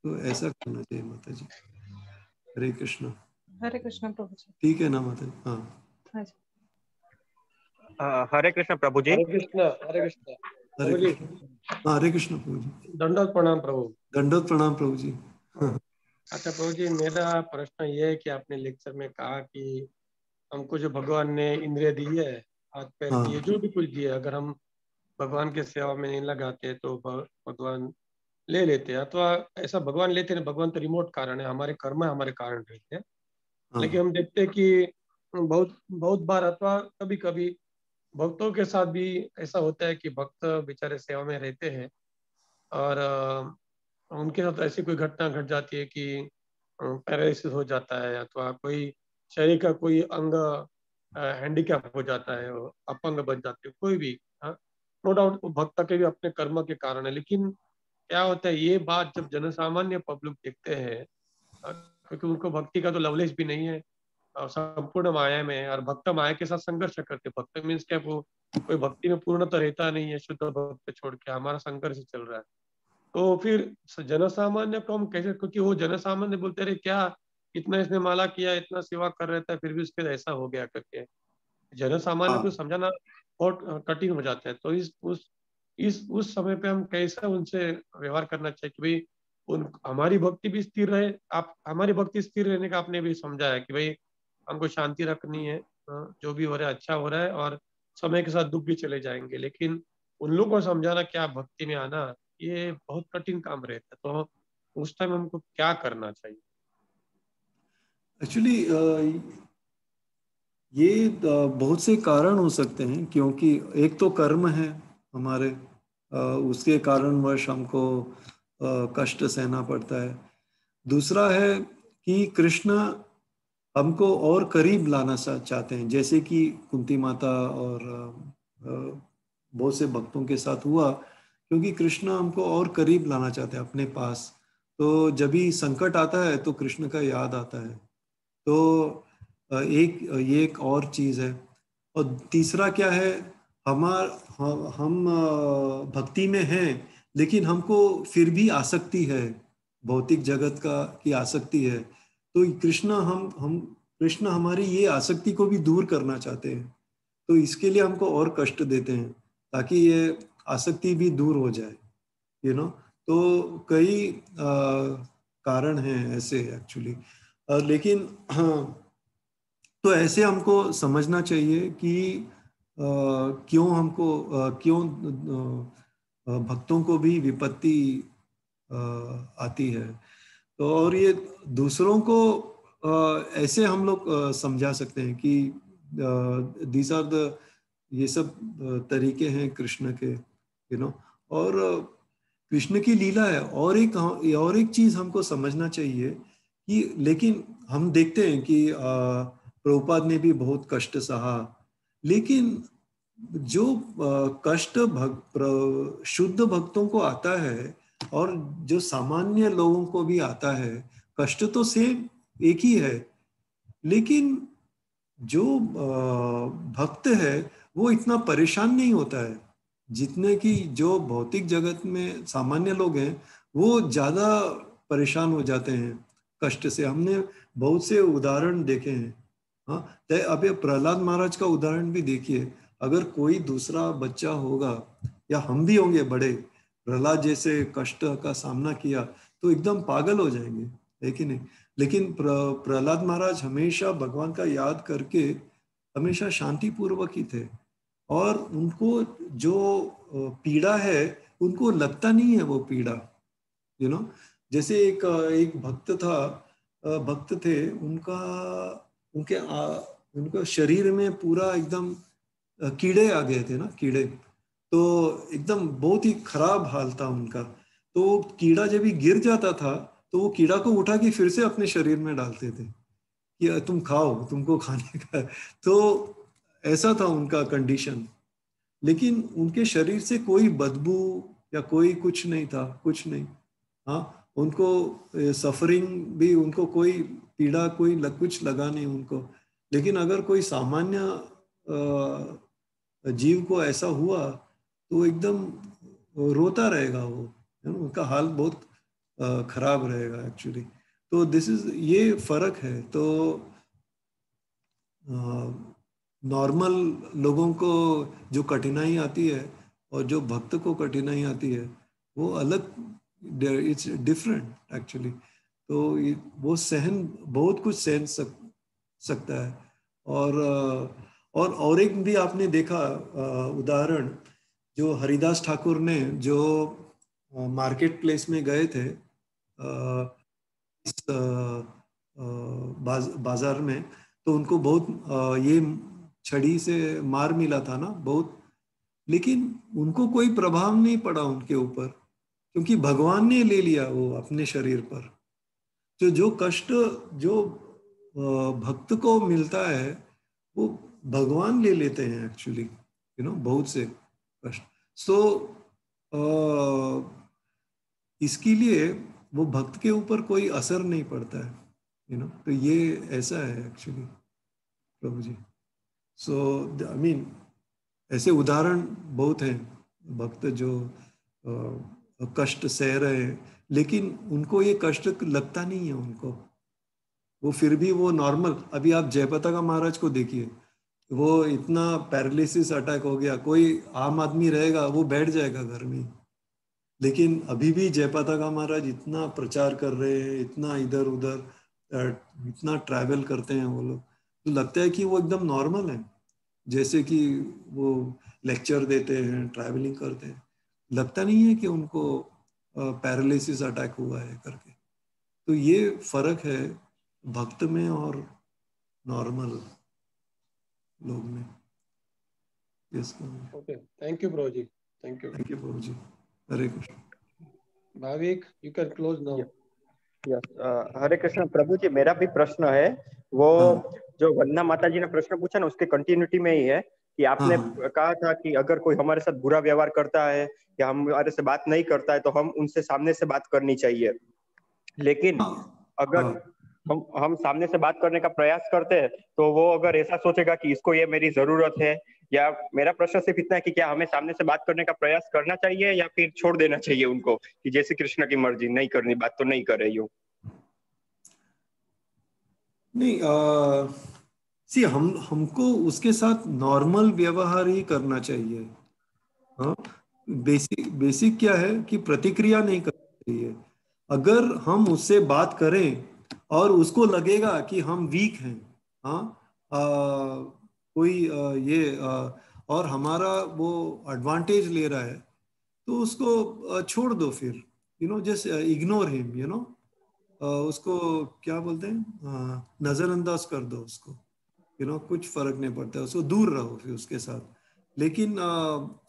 तो ऐसा करना चाहिए माता जी। हरे कृष्ण। हरे कृष्ण प्रभु जी। ठीक है ना माता जी? हाँ, हाँ जी। हरे कृष्ण प्रभु जी। हरे कृष्ण, हरे कृष्ण हरे प्रभु जी। कृष्ण। हाँ, हरे कृष्ण प्रभु जी। दंडवत प्रणाम प्रभु। दंडवत प्रणाम प्रभु जी। अच्छा प्रभु जी, मेरा प्रश्न ये है कि आपने लेक्चर में कहा कि हमको जो भगवान ने इंद्रिय दी है, हाथ पैर हाँ, दिए, जो भी कुछ दिए, अगर हम भगवान के सेवा में नहीं लगाते तो भगवान ले लेते हैं। अथवा ऐसा भगवान लेते हैं, भगवान तो रिमोट कारण है, हमारे कर्म हमारे कारण रहते हैं। हाँ, लेकिन हम देखते हैं कि बहुत बहुत बार अथवा कभी कभी भक्तों के साथ भी ऐसा होता है कि भक्त बेचारे सेवा में रहते हैं और उनके साथ ऐसी कोई घटना घट जाती है कि पैरालिसिस हो जाता है, अथवा कोई शरीर का कोई अंग हैंडीकैप हो जाता है, वो अपंग बन जाते हैं, कोई भी। हाँ, नो डाउट भक्त के भी अपने कर्म के कारण है। लेकिन क्या होता है, ये बात जब जनसामान्य पब्लिक देखते हैं, क्योंकि उनको भक्ति का तो लवलेश भी नहीं है और संपूर्ण माया में है, और भक्त माया के साथ संघर्ष करते। भक्त मीन्स क्या, वो कोई भक्ति में पूर्ण तो रहता नहीं है, शुद्ध भक्त छोड़ के हमारा संघर्ष चल रहा है। तो फिर जनसामान्य को हम कैसे, क्योंकि वो जनसामान्य बोलते रहे क्या इतना इसने माला किया, इतना सेवा कर रहा था, फिर भी उसके ऐसा हो गया करके जनसामान्य को हाँ। समझाना बहुत कठिन हो जाता है। तो इस समय पे हम कैसे उनसे व्यवहार करना चाहिए कि भाई उन हमारी भक्ति भी स्थिर रहे। आप हमारी भक्ति स्थिर रहने का आपने भी समझा है कि भाई हमको शांति रखनी है, जो भी हो रहा है अच्छा हो रहा है, और समय के साथ दुख भी चले जाएंगे। लेकिन उन लोगों को समझाना क्या भक्ति में आना, ये बहुत कठिन काम रहता है। तो उस टाइम हमको क्या करना चाहिए? एक्चुअली ये बहुत से कारण हो सकते हैं, क्योंकि एक तो कर्म है हमारे, उसके कारणवश हमको कष्ट सहना पड़ता है। दूसरा है कि कृष्ण हमको और करीब लाना चाहते हैं, जैसे कि कुंती माता और बहुत से भक्तों के साथ हुआ, क्योंकि कृष्ण हमको और करीब लाना चाहते हैं अपने पास। तो जब भी संकट आता है तो कृष्ण का याद आता है। तो ये एक और चीज है। और तीसरा क्या है, हम भक्ति में हैं, लेकिन हमको फिर भी आसक्ति है, भौतिक जगत का की आसक्ति है। तो कृष्ण हमारी ये आसक्ति को भी दूर करना चाहते हैं। तो इसके लिए हमको और कष्ट देते हैं, ताकि ये आसक्ति भी दूर हो जाए, तो कई कारण हैं ऐसे एक्चुअली। लेकिन हाँ, तो ऐसे हमको समझना चाहिए कि क्यों भक्तों को भी विपत्ति आती है। तो और ये दूसरों को ऐसे हम लोग समझा सकते हैं कि दीज आर द ये सब तरीके हैं कृष्ण के, और कृष्ण की लीला है। और एक चीज हमको समझना चाहिए कि, लेकिन हम देखते हैं कि प्रभुपाद ने भी बहुत कष्ट सहा, लेकिन जो कष्ट शुद्ध भक्तों को आता है और जो सामान्य लोगों को भी आता है, कष्ट तो सेम एक ही है। लेकिन जो भक्त है वो इतना परेशान नहीं होता है जितने कि जो भौतिक जगत में सामान्य लोग हैं, वो ज्यादा परेशान हो जाते हैं कष्ट से। हमने बहुत से उदाहरण देखे हैं। हाँ, अब प्रहलाद महाराज का उदाहरण भी देखिए। अगर कोई दूसरा बच्चा होगा या हम भी होंगे बड़े, प्रहलाद जैसे कष्ट का सामना किया, तो एकदम पागल हो जाएंगे, है कि नहीं? लेकिन प्रहलाद महाराज हमेशा भगवान का याद करके हमेशा शांति पूर्वक ही थे। और उनको जो पीड़ा है उनको लगता नहीं है वो पीड़ा, जैसे एक भक्त थे, उनका शरीर में पूरा एकदम कीड़े आ गए थे ना, कीड़े, तो एकदम बहुत ही खराब हाल था उनका। तो कीड़ा जब भी गिर जाता था तो वो कीड़ा को उठा के फिर से अपने शरीर में डालते थे कि तुम खाओ, तुमको खाने का। तो ऐसा था उनका कंडीशन, लेकिन उनके शरीर से कोई बदबू या कोई कुछ नहीं था, कुछ नहीं। हाँ, उनको सफरिंग भी, उनको कोई पीड़ा कुछ लगा नहीं उनको। लेकिन अगर कोई सामान्य जीव को ऐसा हुआ तो एकदम रोता रहेगा वो, उनका हाल बहुत खराब रहेगा एक्चुअली। तो ये फर्क है। तो नॉर्मल लोगों को जो कठिनाई आती है और जो भक्त को कठिनाई आती है वो अलग, इट्स डिफरेंट एक्चुअली। तो वो बहुत कुछ सहन सकता है। और एक भी आपने देखा उदाहरण, जो हरिदास ठाकुर ने जो मार्केट प्लेस में गए थे इस बाजार में, तो उनको बहुत ये छड़ी से मार मिला था ना बहुत, लेकिन उनको कोई प्रभाव नहीं पड़ा उनके ऊपर, क्योंकि भगवान ने ले लिया वो अपने शरीर पर। जो कष्ट जो भक्त को मिलता है वो भगवान ले लेते हैं एक्चुअली, बहुत से कष्ट। सो इसके लिए वो भक्त के ऊपर कोई असर नहीं पड़ता है, तो ये ऐसा है एक्चुअली प्रभु जी। सो आई मीन ऐसे उदाहरण बहुत हैं, भक्त जो कष्ट सह रहे हैं लेकिन उनको ये कष्ट लगता नहीं है उनको, वो फिर भी वो नॉर्मल। अभी आप जयपताका महाराज को देखिए, वो इतना पैरालिसिस अटैक हो गया, कोई आम आदमी रहेगा वो बैठ जाएगा घर में, लेकिन अभी भी जयपताका महाराज इतना प्रचार कर रहे हैं, इतना इधर उधर इतना ट्रैवल करते हैं वो लोग, तो लगता है कि वो एकदम नॉर्मल है, जैसे कि वो लेक्चर देते हैं, ट्रैवलिंग करते हैं, लगता नहीं है कि उनको पैरालिसिस अटैक हुआ है करके। तो ये फर्क है भक्त में और नॉर्मल लोग में। ओके, थैंक यू प्रभु जी, थैंक यू प्रभु जी। Hare Krishna. Bhavik, you can close now. Hare Krishna प्रभु जी, मेरा भी प्रश्न है वो जो वंदना माता जी ने प्रश्न पूछा ना, उसके कंटिन्यूटी में ही है कि आपने कहा था कि अगर कोई हमारे साथ बुरा व्यवहार करता है या हमारे से बात नहीं करता है तो हम उनसे सामने से बात करनी चाहिए। लेकिन अगर हम सामने से बात करने का प्रयास करते हैं तो वो अगर ऐसा सोचेगा कि इसको ये मेरी जरूरत है, या मेरा प्रश्न सिर्फ इतना है कि क्या हमें सामने से बात करने का प्रयास करना चाहिए या फिर छोड़ देना चाहिए उनको कि जैसे कृष्ण की मर्जी, नहीं करनी बात तो नहीं कर रही हूँ। नहीं, हमको उसके साथ नॉर्मल व्यवहार ही करना चाहिए। हाँ, बेसिक क्या है कि प्रतिक्रिया नहीं करनी चाहिए। अगर हम उससे बात करें और उसको लगेगा कि हम वीक हैं, हाँ, कोई और हमारा वो एडवांटेज ले रहा है, तो उसको छोड़ दो फिर, जस्ट इग्नोर हिम, उसको क्या बोलते हैं, नजरअंदाज कर दो उसको, कुछ फर्क नहीं पड़ता, उसको दूर रहो फिर उसके साथ। लेकिन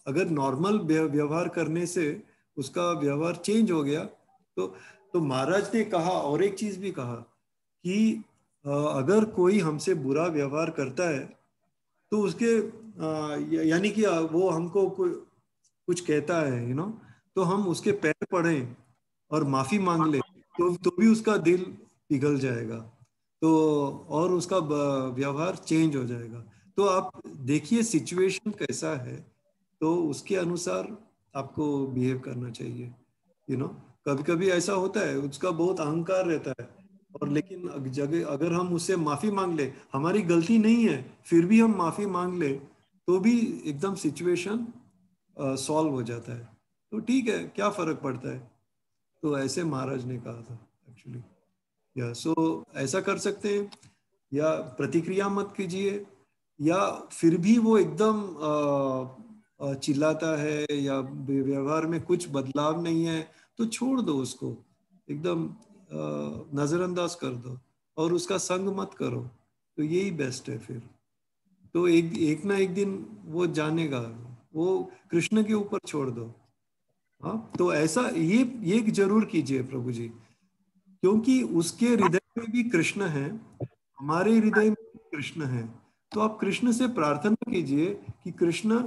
अगर नॉर्मल व्यवहार करने से उसका व्यवहार चेंज हो गया तो महाराज ने कहा, और एक चीज भी कहा कि अगर कोई हमसे बुरा व्यवहार करता है तो उसके यानी कि वो हमको कुछ कहता है, तो हम उसके पैर पड़ें और माफी मांग ले तो भी उसका दिल पिघल जाएगा, तो और उसका व्यवहार चेंज हो जाएगा। तो आप देखिए सिचुएशन कैसा है, तो उसके अनुसार आपको बिहेव करना चाहिए। कभी कभी ऐसा होता है, उसका बहुत अहंकार रहता है, और लेकिन अगर हम उससे माफी मांग ले, हमारी गलती नहीं है फिर भी हम माफी मांग ले, तो भी एकदम सिचुएशन सॉल्व हो जाता है। तो ठीक है, क्या फर्क पड़ता है। तो ऐसे महाराज ने कहा था एक्चुअली। या ऐसा कर सकते हैं, या प्रतिक्रिया मत कीजिए, या फिर भी वो एकदम चिल्लाता है या व्यवहार में कुछ बदलाव नहीं है, तो छोड़ दो उसको, एकदम नजरअंदाज कर दो और उसका संग मत करो। तो यही बेस्ट है फिर। तो एक ना एक दिन वो जानेगा, वो कृष्ण के ऊपर छोड़ दो। हाँ, तो ऐसा ये जरूर कीजिए प्रभु जी, क्योंकि उसके हृदय में भी कृष्ण है, हमारे हृदय में भी कृष्ण है। तो आप कृष्ण से प्रार्थना कीजिए कि कृष्ण,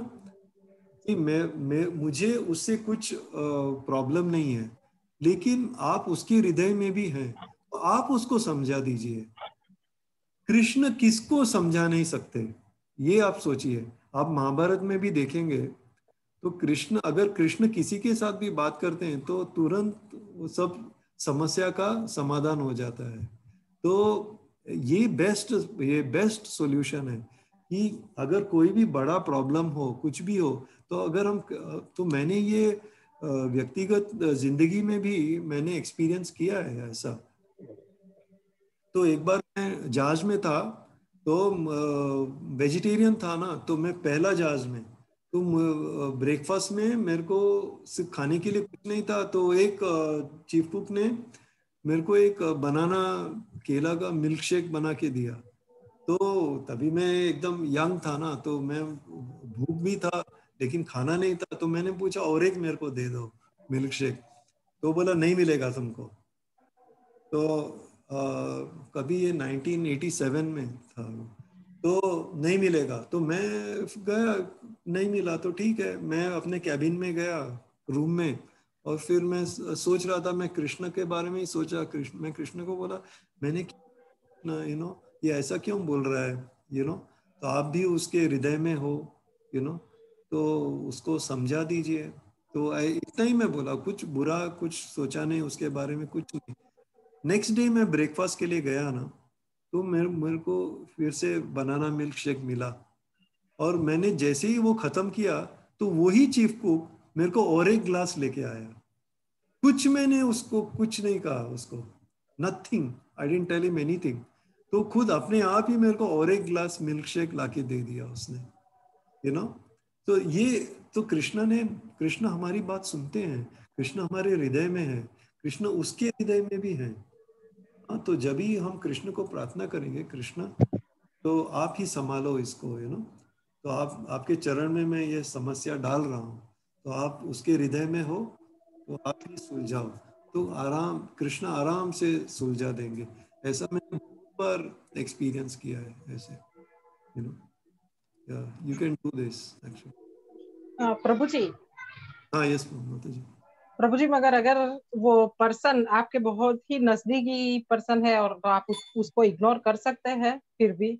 कि मैं मुझे उससे कुछ प्रॉब्लम नहीं है, लेकिन आप उसके हृदय में भी हैं, तो आप उसको समझा दीजिए। कृष्ण किसको समझा नहीं सकते, ये आप सोचिए। आप महाभारत में भी देखेंगे तो कृष्ण, अगर कृष्ण किसी के साथ भी बात करते हैं तो तुरंत वो सब समस्या का समाधान हो जाता है। तो ये बेस्ट सॉल्यूशन है कि अगर कोई भी बड़ा प्रॉब्लम हो, कुछ भी हो, तो अगर हम, तो मैंने ये व्यक्तिगत जिंदगी में भी मैंने एक्सपीरियंस किया है ऐसा। तो एक बार मैं जहाज में था, तो वेजिटेरियन था ना, तो मैं पहला जहाज में, तो ब्रेकफास्ट में मेरे को सिर्फ खाने के लिए कुछ नहीं था, तो एक चीफ कुक ने मेरे को एक बनाना केला का मिल्क शेक बना के दिया। तो तभी मैं एकदम यंग था ना, तो मैं भूख भी था लेकिन खाना नहीं था, तो मैंने पूछा और एक मेरे को दे दो मिल्क शेक। तो बोला नहीं मिलेगा तुमको। तो कभी ये 1987 में था, तो नहीं मिलेगा। तो मैं गया, नहीं मिला तो ठीक है, मैं अपने कैबिन में गया, रूम में, और फिर मैं सोच रहा था, मैं कृष्ण के बारे में ही सोचा। मैं कृष्ण को बोला, मैंने ये ऐसा क्यों बोल रहा है, तो आप भी उसके हृदय में हो, तो उसको समझा दीजिए। तो इतना ही मैं बोला, कुछ बुरा कुछ सोचा नहीं उसके बारे में, कुछ नहीं। नेक्स्ट डे मैं ब्रेकफास्ट के लिए गया ना, तो मेरे को फिर से बनाना मिल्क शेक मिला, और मैंने जैसे ही वो खत्म किया, तो वही चीफ कुक मेरे को और एक ग्लास लेके आया। कुछ मैंने उसको कुछ नहीं कहा, उसको nothing, I didn't tell him anything. तो खुद अपने आप ही मेरे को और एक ग्लास मिल्क शेक लाके दे दिया उसने, तो ये, तो कृष्ण हमारी बात सुनते हैं, कृष्ण हमारे हृदय में है, कृष्ण उसके हृदय में भी है। हाँ, तो जब भी हम कृष्ण को प्रार्थना करेंगे, कृष्ण तो आप ही संभालो इसको, तो आपके चरण में मैं ये समस्या डाल रहा हूँ, तो आप उसके हृदय में हो, तो आप ही सुलझाओ। तो कृष्ण आराम से सुलझा देंगे। ऐसा मैंने बहुत बार एक्सपीरियंस किया है ऐसे, you can do this actually. प्रभु जी, हाँ, यस माता जी। प्रभु जी, मगर अगर वो पर्सन आपके बहुत ही नजदीकी पर्सन है और आप उसको इग्नोर कर सकते हैं फिर भी?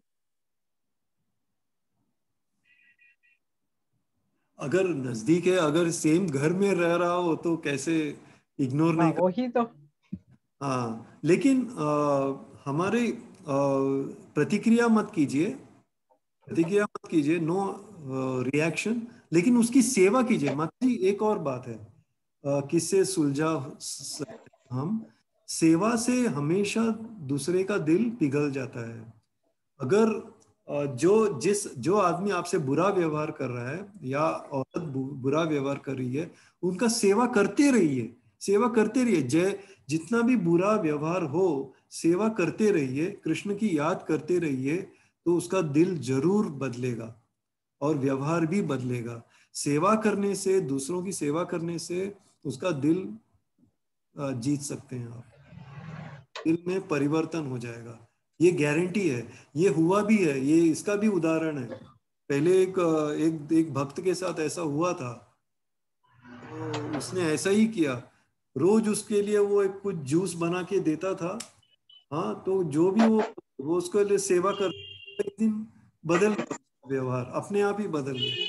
अगर नजदीक है, अगर सेम घर में रह रहा हो, तो कैसे इग्नोर नहीं कर। वही तो। हाँ, लेकिन हमारे प्रतिक्रिया मत कीजिए, प्रतिक्रिया मत कीजिए, नो रिएक्शन, लेकिन उसकी सेवा कीजिए। माता जी, एक और बात है, किससे सुलझा हम, सेवा से हमेशा दूसरे का दिल पिघल जाता है। अगर जो आदमी आपसे बुरा व्यवहार कर रहा है या औरत बुरा व्यवहार कर रही है, उनका सेवा करते रहिए, सेवा करते रहिए। जितना भी बुरा व्यवहार हो, सेवा करते रहिए, कृष्ण की याद करते रहिए, तो उसका दिल जरूर बदलेगा और व्यवहार भी बदलेगा। सेवा करने से, दूसरों की सेवा करने से उसका दिल जीत सकते हैं आप, दिल में परिवर्तन हो जाएगा, ये गारंटी है। ये हुआ भी है, ये इसका भी उदाहरण है। पहले एक भक्त के साथ ऐसा हुआ था, तो उसने ऐसा ही किया, रोज उसके लिए वो एक कुछ जूस बना के देता था। हाँ, तो जो भी वो उसके लिए सेवा कर, एक दिन बदल गया, व्यवहार अपने आप ही बदल गया।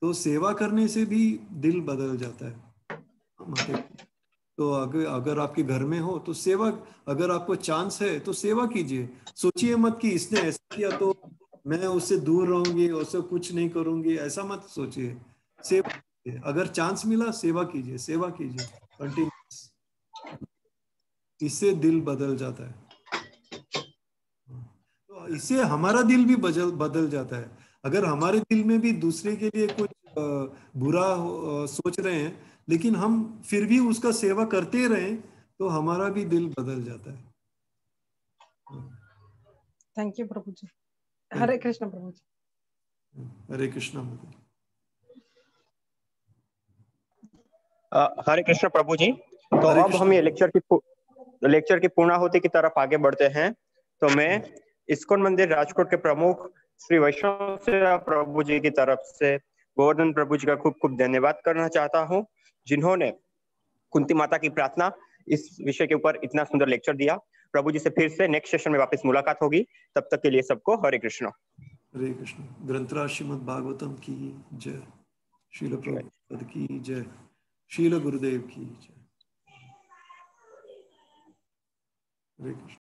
तो सेवा करने से भी दिल बदल जाता है। हाँ, माता जी। तो अगर अगर आपके घर में हो तो सेवा, अगर आपको चांस है तो सेवा कीजिए। सोचिए मत कि इसने ऐसा किया तो मैं उससे दूर रहूंगी, उससे कुछ नहीं करूंगी, ऐसा मत सोचिए। सेवा कीजिए, अगर चांस मिला सेवा कीजिए, सेवा कीजिए कंटिन्यूस, इससे दिल बदल जाता है। तो इससे हमारा दिल भी बदल जाता है। अगर हमारे दिल में भी दूसरे के लिए कुछ बुरा सोच रहे हैं, लेकिन हम फिर भी उसका सेवा करते रहें, तो हमारा भी दिल बदल जाता है। थैंक यू प्रभु जी। हरे कृष्ण प्रभु जी। हरे कृष्ण। हरे कृष्ण प्रभु जी। तो हरे अब हम ये लेक्चर की पूर्णाहुति की तरफ आगे बढ़ते हैं। तो मैं इस्कॉन मंदिर राजकोट के प्रमुख श्री वैष्णव सेवा प्रभु जी की तरफ से गोवर्धन प्रभु जी का खूब खूब धन्यवाद करना चाहता हूँ, जिन्होंने कुंती माता की प्रार्थना इस विषय के ऊपर इतना सुंदर लेक्चर दिया। प्रभु जी से फिर से नेक्स्ट सेशन में वापस मुलाकात होगी। तब तक के लिए सबको हरे कृष्ण। हरे कृष्ण। ग्रंथराज श्रीमद् भागवतम की जय। श्रील प्रभुपाद की जय। श्रील गुरुदेव की जय। हरे कृष्ण।